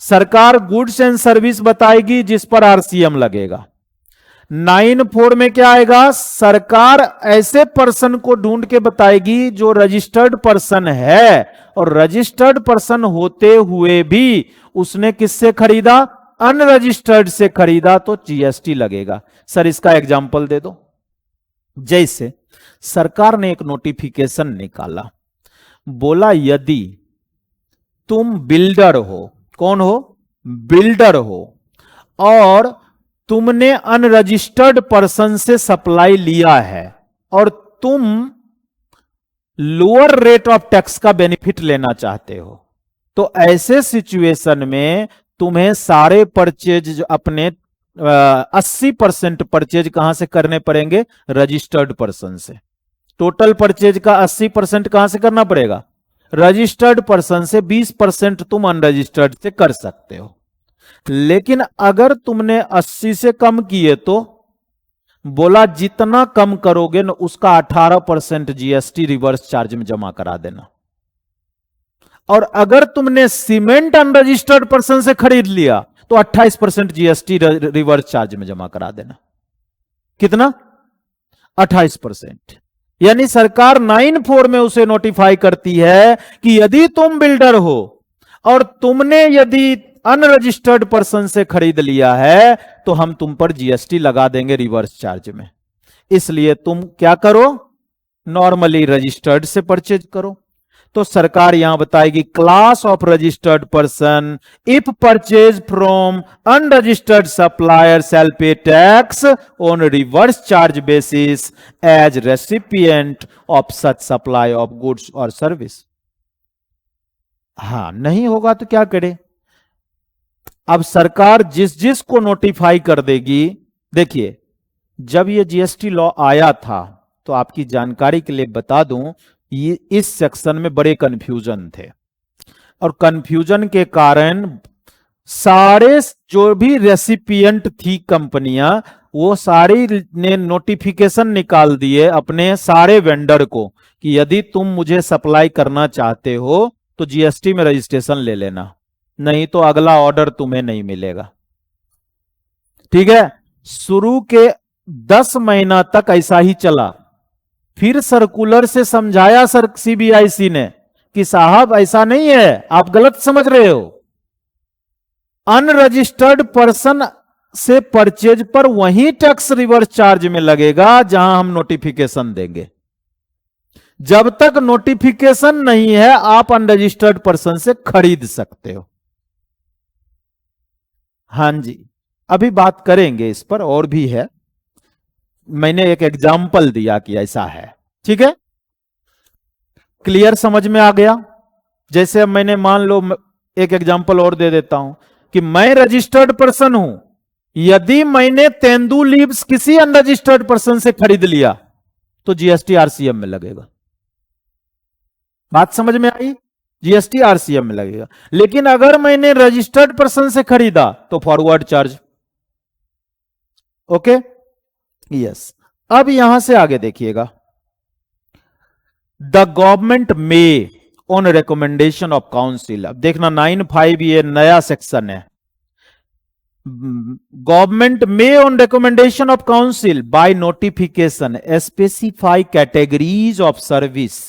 सरकार गुड्स एंड सर्विस बताएगी जिस पर आरसीएम लगेगा। 9(4) में क्या आएगा? सरकार ऐसे पर्सन को ढूंढ के बताएगी जो रजिस्टर्ड पर्सन है, और रजिस्टर्ड पर्सन होते हुए भी उसने किससे खरीदा? अनरजिस्टर्ड से खरीदा, तो जीएसटी लगेगा। सर इसका एग्जांपल दे दो। जैसे सरकार ने एक नोटिफिकेशन निकाला, बोला यदि तुम बिल्डर हो, कौन हो? बिल्डर हो, और तुमने अनरजिस्टर्ड पर्सन से सप्लाई लिया है और तुम लोअर रेट ऑफ टैक्स का बेनिफिट लेना चाहते हो, तो ऐसे सिचुएशन में तुम्हें सारे परचेज अपने 80% परचेज कहां से करने पड़ेंगे? रजिस्टर्ड पर्सन से। टोटल परचेज का 80% कहां से करना पड़ेगा? रजिस्टर्ड पर्सन से। 20% तुम अनरजिस्टर्ड से कर सकते हो। लेकिन अगर तुमने 80 से कम किए तो बोला जितना कम करोगे ना उसका 18% जीएसटी रिवर्स चार्ज में जमा करा देना। और अगर तुमने सीमेंट अनरजिस्टर्ड पर्सन से खरीद लिया तो 28% जीएसटी रिवर्स चार्ज में जमा करा देना। कितना? 28%। यानी सरकार 9(4) में उसे नोटिफाई करती है कि यदि तुम बिल्डर हो और तुमने यदि अनरजिस्टर्ड पर्सन से खरीद लिया है तो हम तुम पर जीएसटी लगा देंगे रिवर्स चार्ज में। इसलिए तुम क्या करो? नॉर्मली रजिस्टर्ड से परचेज करो। तो सरकार यहां बताएगी class of registered person if purchase from unregistered supplier shall pay tax on reverse charge basis as recipient of such supply of goods और सर्विस। हां, नहीं होगा तो क्या करे? अब सरकार जिस जिस को नोटिफाई कर देगी। देखिए, जब ये जीएसटी लॉ आया था तो आपकी जानकारी के लिए बता दूं, ये इस सेक्शन में बड़े कंफ्यूजन थे, और कंफ्यूजन के कारण सारे जो भी रेसिपिएंट थी कंपनियां, वो सारी ने नोटिफिकेशन निकाल दिए अपने सारे वेंडर को कि यदि तुम मुझे सप्लाई करना चाहते हो तो जीएसटी में रजिस्ट्रेशन ले लेना, नहीं तो अगला ऑर्डर तुम्हें नहीं मिलेगा। ठीक है? शुरू के 10 महीना तक ऐसा ही चला। फिर सर्कुलर से समझाया सर सीबीआईसी ने कि साहब ऐसा नहीं है, आप गलत समझ रहे हो। अनरजिस्टर्ड पर्सन से परचेज पर वही टैक्स रिवर्स चार्ज में लगेगा जहां हम नोटिफिकेशन देंगे। जब तक नोटिफिकेशन नहीं है आप अनरजिस्टर्ड पर्सन से खरीद सकते हो। हां जी, अभी बात करेंगे इस पर, और भी है। मैंने एक एग्जाम्पल दिया कि ऐसा है। ठीक है? क्लियर? समझ में आ गया? जैसे अब मैंने मान लो एक एग्जांपल और दे देता हूं कि मैं रजिस्टर्ड पर्सन हूं, यदि मैंने तेंदू लीव्स किसी अनरजिस्टर्ड पर्सन से खरीद लिया तो जीएसटी आरसीएम में लगेगा। बात समझ में आई? जीएसटी आरसीएम में लगेगा। लेकिन अगर मैंने रजिस्टर्ड पर्सन से खरीदा तो फॉरवर्ड चार्ज। Okay, yes. अब यहां से आगे देखिएगा, द गवर्नमेंट में ऑन रिकमेंडेशन ऑफ काउंसिल। अब देखना 9(5) ये नया सेक्शन है। गवर्नमेंट में on recommendation of council by notification specify categories of service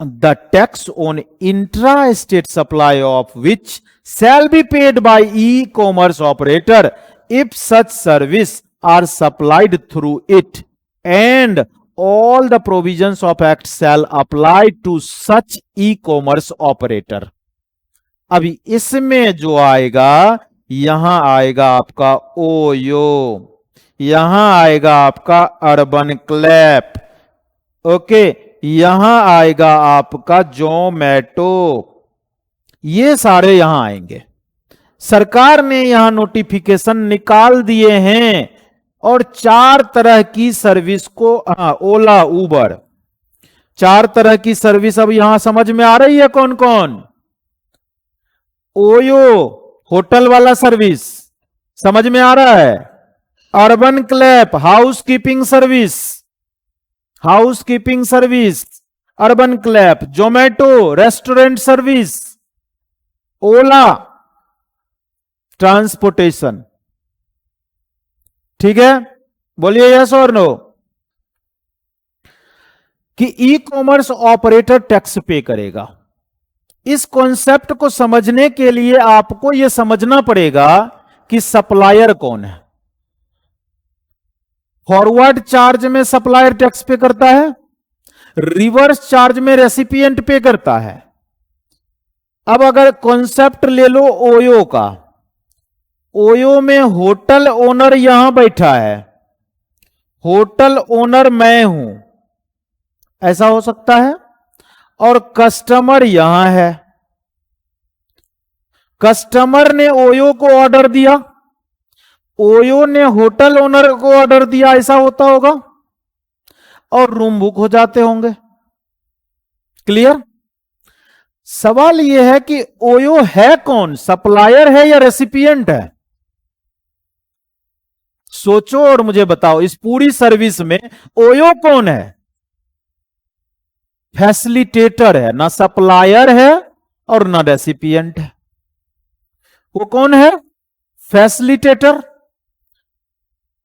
the tax on intra-state supply of which shall be paid by e-commerce operator if such service are supplied through it, and all the provisions of act shall apply to such e-commerce operator। अभी इसमें जो आएगा, यहां आएगा आपका OYO, यहां आएगा आपका अर्बन क्लैप, ओके, यहां आएगा आपका जोमैटो, ये सारे यहां आएंगे। सरकार ने यहां नोटिफिकेशन निकाल दिए हैं और 4 तरह की सर्विस को, ओला, उबर, 4 तरह की सर्विस अब यहां समझ में आ रही है कौन कौन? ओयो होटल वाला सर्विस समझ में आ रहा है, Urban Clap house keeping service, house keeping service, Urban Clap, Zomato restaurant service, Ola transportation. ठीक है, बोलिए यस और नो। कि ई कॉमर्स ऑपरेटर टैक्स पे करेगा। इस कॉन्सेप्ट को समझने के लिए आपको यह समझना पड़ेगा कि सप्लायर कौन है। फॉरवर्ड चार्ज में सप्लायर टैक्स पे करता है, रिवर्स चार्ज में रेसिपिएंट पे करता है। अब अगर कॉन्सेप्ट ले लो ओयो का, ओयो में होटल ओनर यहां बैठा है, होटल ओनर मैं हूं, ऐसा हो सकता है, और कस्टमर यहां है, कस्टमर ने ओयो को ऑर्डर दिया, ओयो ने होटल ओनर को ऑर्डर दिया, ऐसा होता होगा, और रूम बुक हो जाते होंगे। क्लियर? सवाल यह है कि ओयो है कौन, सप्लायर है या रेसिपिएंट है? सोचो और मुझे बताओ, इस पूरी सर्विस में ओयो कौन है? फैसिलिटेटर है, ना सप्लायर है और ना रेसिपिएंट है। वो कौन है? फैसिलिटेटर।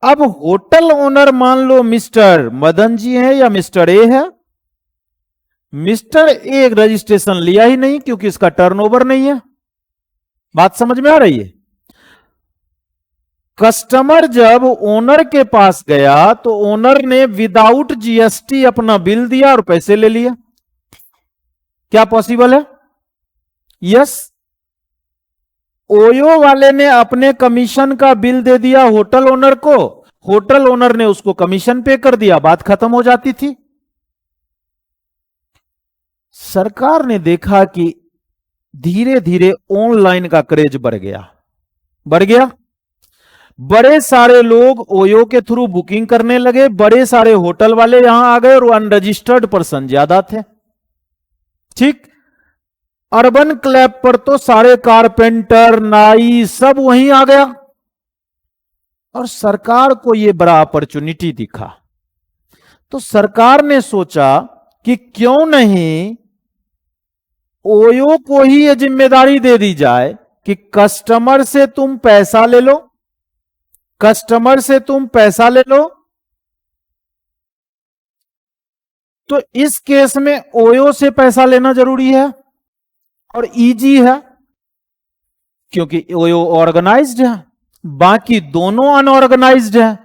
अब होटल ओनर मान लो मिस्टर मदन जी है या मिस्टर ए है। मिस्टर ए रजिस्ट्रेशन लिया ही नहीं क्योंकि इसका टर्नओवर नहीं है। बात समझ में आ रही है? कस्टमर जब ओनर के पास गया तो ओनर ने विदाउट जीएसटी अपना बिल दिया और पैसे ले लिया। क्या पॉसिबल है? यस। ओयो वाले ने अपने कमीशन का बिल दे दिया होटल ओनर को, होटल ओनर ने उसको कमीशन पे कर दिया, बात खत्म हो जाती थी। सरकार ने देखा कि धीरे धीरे ऑनलाइन का क्रेज बढ़ गया, बढ़ गया। बड़े सारे लोग ओयो के थ्रू बुकिंग करने लगे, बड़े सारे होटल वाले यहां आ गए और अनरजिस्टर्ड पर्सन ज्यादा थे। ठीक, अर्बन क्लैप पर तो सारे कारपेंटर, नाई सब वहीं आ गया और सरकार को यह बड़ा अपॉर्चुनिटी दिखा। तो सरकार ने सोचा कि क्यों नहीं ओयो को ही यह जिम्मेदारी दे दी जाए कि कस्टमर से तुम पैसा ले लो, कस्टमर से तुम पैसा ले लो। तो इस केस में ओयो से पैसा लेना जरूरी है और इजी है क्योंकि ओयो ऑर्गेनाइज्ड है, बाकी दोनों अनऑर्गेनाइज्ड है।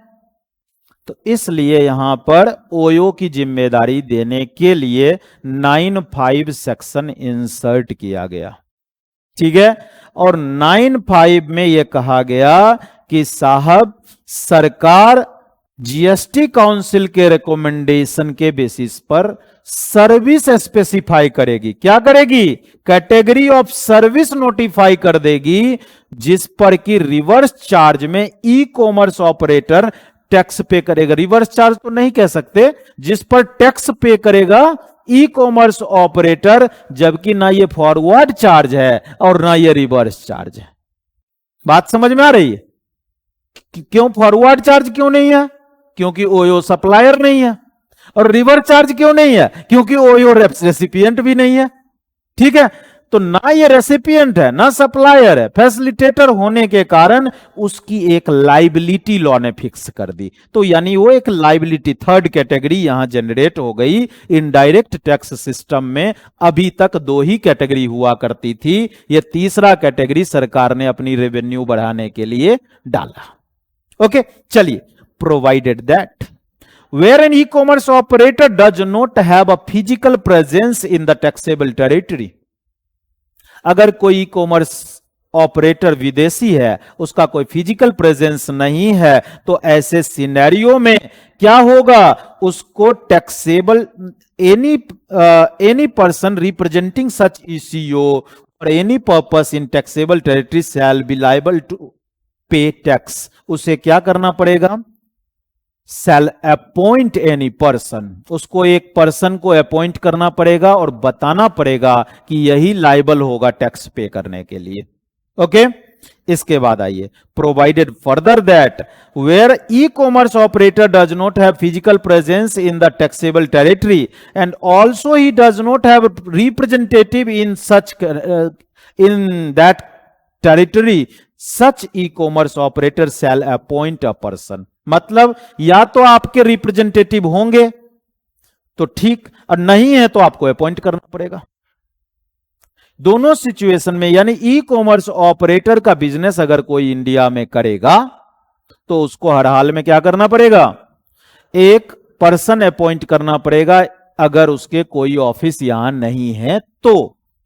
तो इसलिए यहां पर ओयो की जिम्मेदारी देने के लिए 9(5) सेक्शन इंसर्ट किया गया। ठीक है, और 9(5) में यह कहा गया कि साहब सरकार जीएसटी काउंसिल के रिकमेंडेशन के बेसिस पर सर्विस स्पेसिफाई करेगी। क्या करेगी? कैटेगरी ऑफ सर्विस नोटिफाई कर देगी, जिस पर कि रिवर्स चार्ज में ई कॉमर्स ऑपरेटर टैक्स पे करेगा। रिवर्स चार्ज तो नहीं कह सकते, जिस पर टैक्स पे करेगा ई कॉमर्स ऑपरेटर, जबकि ना ये फॉरवर्ड चार्ज है और ना ये रिवर्स चार्ज है। बात समझ में आ रही है? क्यों फॉरवर्ड चार्ज क्यों नहीं है? क्योंकि ओयो सप्लायर नहीं है। और रिवर्स चार्ज क्यों नहीं है? क्योंकि ओयो रेसिपिएंट भी नहीं है। ठीक है, तो ना ये रेसिपिएंट है ना सप्लायर है, फैसिलिटेटर होने के कारण उसकी एक लाइबिलिटी लॉ ने फिक्स कर दी। तो यानी वो एक लाइबिलिटी थर्ड कैटेगरी यहां जनरेट हो गई। इनडायरेक्ट टैक्स सिस्टम में अभी तक दो ही कैटेगरी हुआ करती थी, ये तीसरा कैटेगरी सरकार ने अपनी रेवेन्यू बढ़ाने के लिए डाला। ओके, चलिए, provided that where an e-commerce operator does not have a physical presence in the taxable territory, अगर कोई ई-कॉमर्स ऑपरेटर विदेशी है, उसका कोई फिजिकल प्रेजेंस नहीं है, तो ऐसे सिनेरियो में क्या होगा? उसको taxable any person representing such ECO और any purpose in taxable territory shall be liable to pay tax. उसे क्या करना पड़ेगा? शैल अपॉइंट एनी पर्सन, उसको एक पर्सन को अपॉइंट करना पड़ेगा और बताना पड़ेगा कि यही लायबल होगा टैक्स पे करने के लिए। ओके, इसके बाद आइए, provided further that where e commerce operator does not have physical presence in the taxable territory and also he does not have representative in such in that territory, such e commerce operator shall appoint a person. मतलब या तो आपके representative होंगे तो ठीक, और नहीं है तो आपको अपॉइंट करना पड़ेगा। दोनों सिचुएशन में, यानी ई कॉमर्स ऑपरेटर का बिजनेस अगर कोई इंडिया में करेगा तो उसको हर हाल में क्या करना पड़ेगा? एक पर्सन अपॉइंट करना पड़ेगा, अगर उसके कोई ऑफिस यहां नहीं है तो।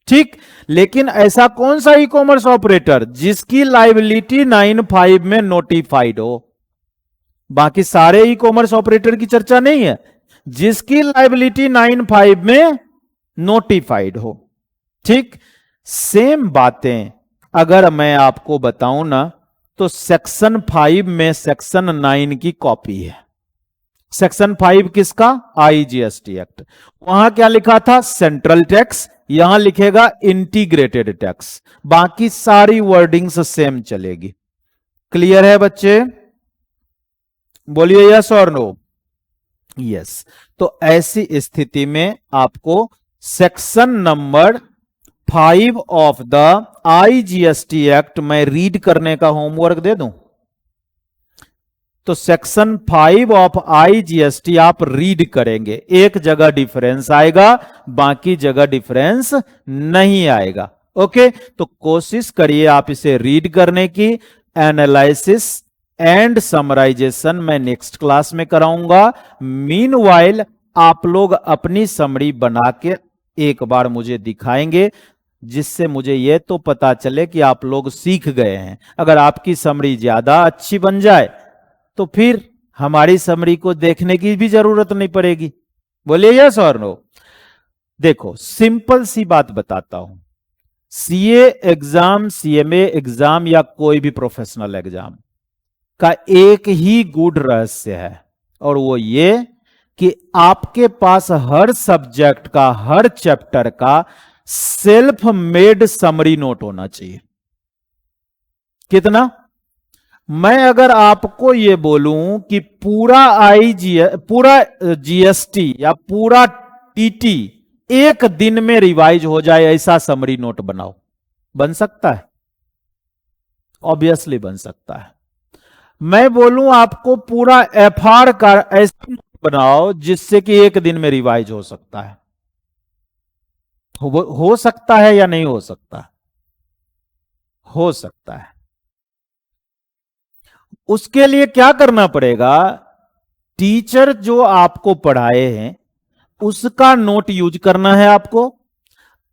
ठीक, लेकिन ऐसा कौन सा ई कॉमर्स ऑपरेटर जिसकी लायबिलिटी 95 में नोटिफाइड हो? बाकी सारे ई कॉमर्स ऑपरेटर की चर्चा नहीं है, जिसकी लायबिलिटी 95 में नोटिफाइड हो। ठीक, सेम बातें अगर मैं आपको बताऊं ना, तो सेक्शन 5 में सेक्शन 9 की कॉपी है। सेक्शन 5 किसका? IGST act. वहां क्या लिखा था? सेंट्रल टैक्स, यहां लिखेगा इंटीग्रेटेड टैक्स। बाकी सारी वर्डिंग्स सेम चलेगी। क्लियर है बच्चे? बोलिए यस और नो। यस, तो ऐसी स्थिति में आपको section number 5 of the IGST act में रीड करने का होमवर्क दे दूं? तो सेक्शन 5 ऑफ आईजीएसटी आप रीड करेंगे, एक जगह डिफरेंस आएगा, बाकी जगह डिफरेंस नहीं आएगा। ओके, तो कोशिश करिए आप इसे रीड करने की। एनालिसिस एंड समराइजेशन मैं नेक्स्ट क्लास में कराऊंगा। मीनवाइल आप लोग अपनी समरी बना के एक बार मुझे दिखाएंगे, जिससे मुझे यह तो पता चले कि आप लोग सीख गए हैं। अगर आपकी समरी ज्यादा अच्छी बन जाए तो फिर हमारी समरी को देखने की भी जरूरत नहीं पड़ेगी। बोलिए यस और नो। देखो, सिंपल सी बात बताता हूं। सीए एग्जाम, सीएमए एग्जाम या कोई भी प्रोफेशनल एग्जाम का एक ही गुड रहस्य है, और वो ये कि आपके पास हर सब्जेक्ट का, हर चैप्टर का सेल्फ मेड समरी नोट होना चाहिए। कितना? मैं अगर आपको ये बोलूं कि पूरा जीएसटी या पूरा टीटी एक दिन में रिवाइज हो जाए, ऐसा समरी नोट बनाओ, बन सकता है? ऑब्वियसली बन सकता है। मैं बोलूं आपको पूरा एफआर का ऐसा बनाओ जिससे कि एक दिन में रिवाइज हो सकता है। हो सकता है या नहीं हो सकता? हो सकता है। उसके लिए क्या करना पड़ेगा? टीचर जो आपको पढ़ाए हैं उसका नोट यूज करना है आपको,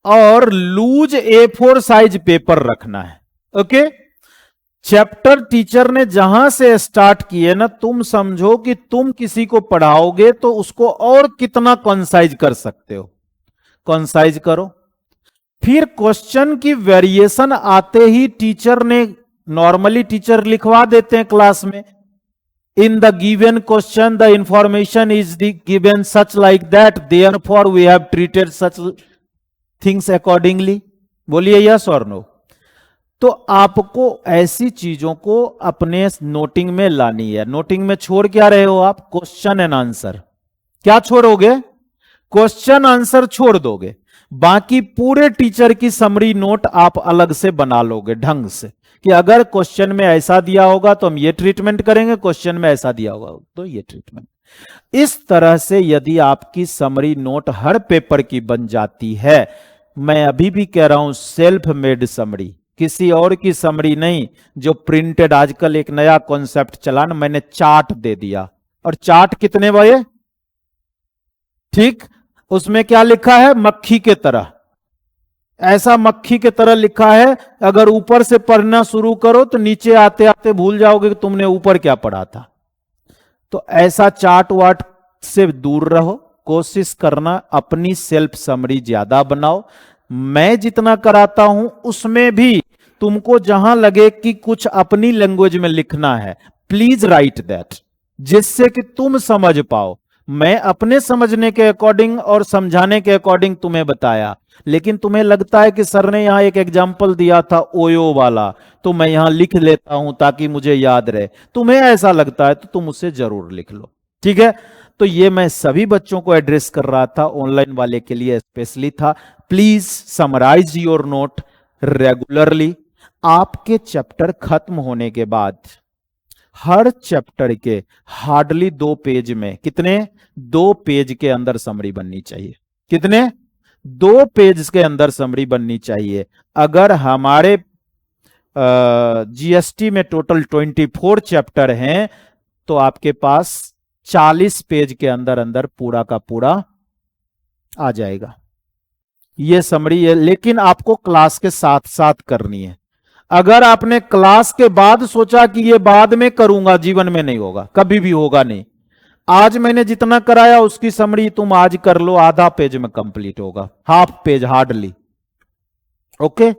और लूज A4 साइज पेपर रखना है। ओके, चैप्टर टीचर ने जहां से स्टार्ट किए ना, तुम समझो कि तुम किसी को पढ़ाओगे तो उसको और कितना कंसाइज कर सकते हो, कंसाइज करो। फिर क्वेश्चन की वेरिएशन आते ही टीचर ने, नॉर्मली टीचर लिखवा देते हैं क्लास में, in the given question the information is given such like that, therefore we have treated such things accordingly. बोलिए यस और नो। तो आपको ऐसी चीजों को अपने नोटिंग में लानी है। नोटिंग में छोड़ क्या रहे हो आप? Question and answer. क्या छोड़ोगे? क्वेश्चन आंसर छोड़ दोगे, बाकी पूरे टीचर की समरी नोट आप अलग से बना लोगे ढंग से, कि अगर क्वेश्चन में ऐसा दिया होगा तो हम ये ट्रीटमेंट करेंगे, क्वेश्चन में ऐसा दिया होगा तो ये ट्रीटमेंट। इस तरह से यदि आपकी समरी नोट हर पेपर की बन जाती है, मैं अभी भी कह रहा हूं सेल्फ मेड समरी, किसी और की समरी नहीं जो प्रिंटेड। आजकल एक नया कॉन्सेप्ट चला ना, मैंने चार्ट दे दिया, और चार्ट कितने बजे? ठीक, उसमें क्या लिखा है? मक्खी के तरह। ऐसा मक्खी के तरह लिखा है, अगर ऊपर से पढ़ना शुरू करो तो नीचे आते आते भूल जाओगे कि तुमने ऊपर क्या पढ़ा था। तो ऐसा चार्ट वाट से दूर रहो, कोशिश करना अपनी सेल्फ समरी ज्यादा बनाओ। मैं जितना कराता हूं उसमें भी तुमको जहां लगे कि कुछ अपनी लैंग्वेज में लिखना है, प्लीज राइट दैट, जिससे कि तुम समझ पाओ। मैं अपने समझने के अकॉर्डिंग और समझाने के अकॉर्डिंग तुम्हें बताया, लेकिन तुम्हें लगता है कि सर ने यहां एक एग्जाम्पल दिया था ओयो वाला, तो मैं यहां लिख लेता हूं ताकि मुझे याद रहे। तुम्हें ऐसा लगता है तो तुम उसे जरूर लिख लो, ठीक है। तो ये मैं सभी बच्चों को एड्रेस कर रहा था, ऑनलाइन वाले के लिए स्पेशली था। Please summarise your note regularly. आपके चैप्टर खत्म होने के बाद हर चैप्टर के हार्डली 2 पेज में, कितने? 2 पेज के अंदर समरी बननी चाहिए। कितने? 2 पेज के अंदर समरी बननी चाहिए। अगर हमारे जीएसटी में टोटल 24 चैप्टर हैं तो आपके पास 40 पेज के अंदर अंदर पूरा का पूरा आ जाएगा ये समरी है। लेकिन आपको क्लास के साथ साथ करनी है। अगर आपने क्लास के बाद सोचा कि ये बाद में करूंगा, जीवन में नहीं होगा, कभी भी होगा नहीं। आज मैंने जितना कराया उसकी समरी तुम आज कर लो, आधा पेज में कंप्लीट होगा, हाफ पेज हार्डली। ओके,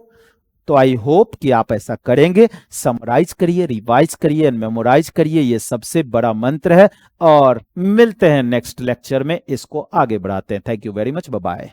तो आई होप कि आप ऐसा करेंगे। समराइज करिए, रिवाइज करिए एंड मेमोराइज करिए, ये सबसे बड़ा मंत्र है। और मिलते हैं नेक्स्ट लेक्चर में, इसको आगे बढ़ाते हैं। Thank you very much, bye bye.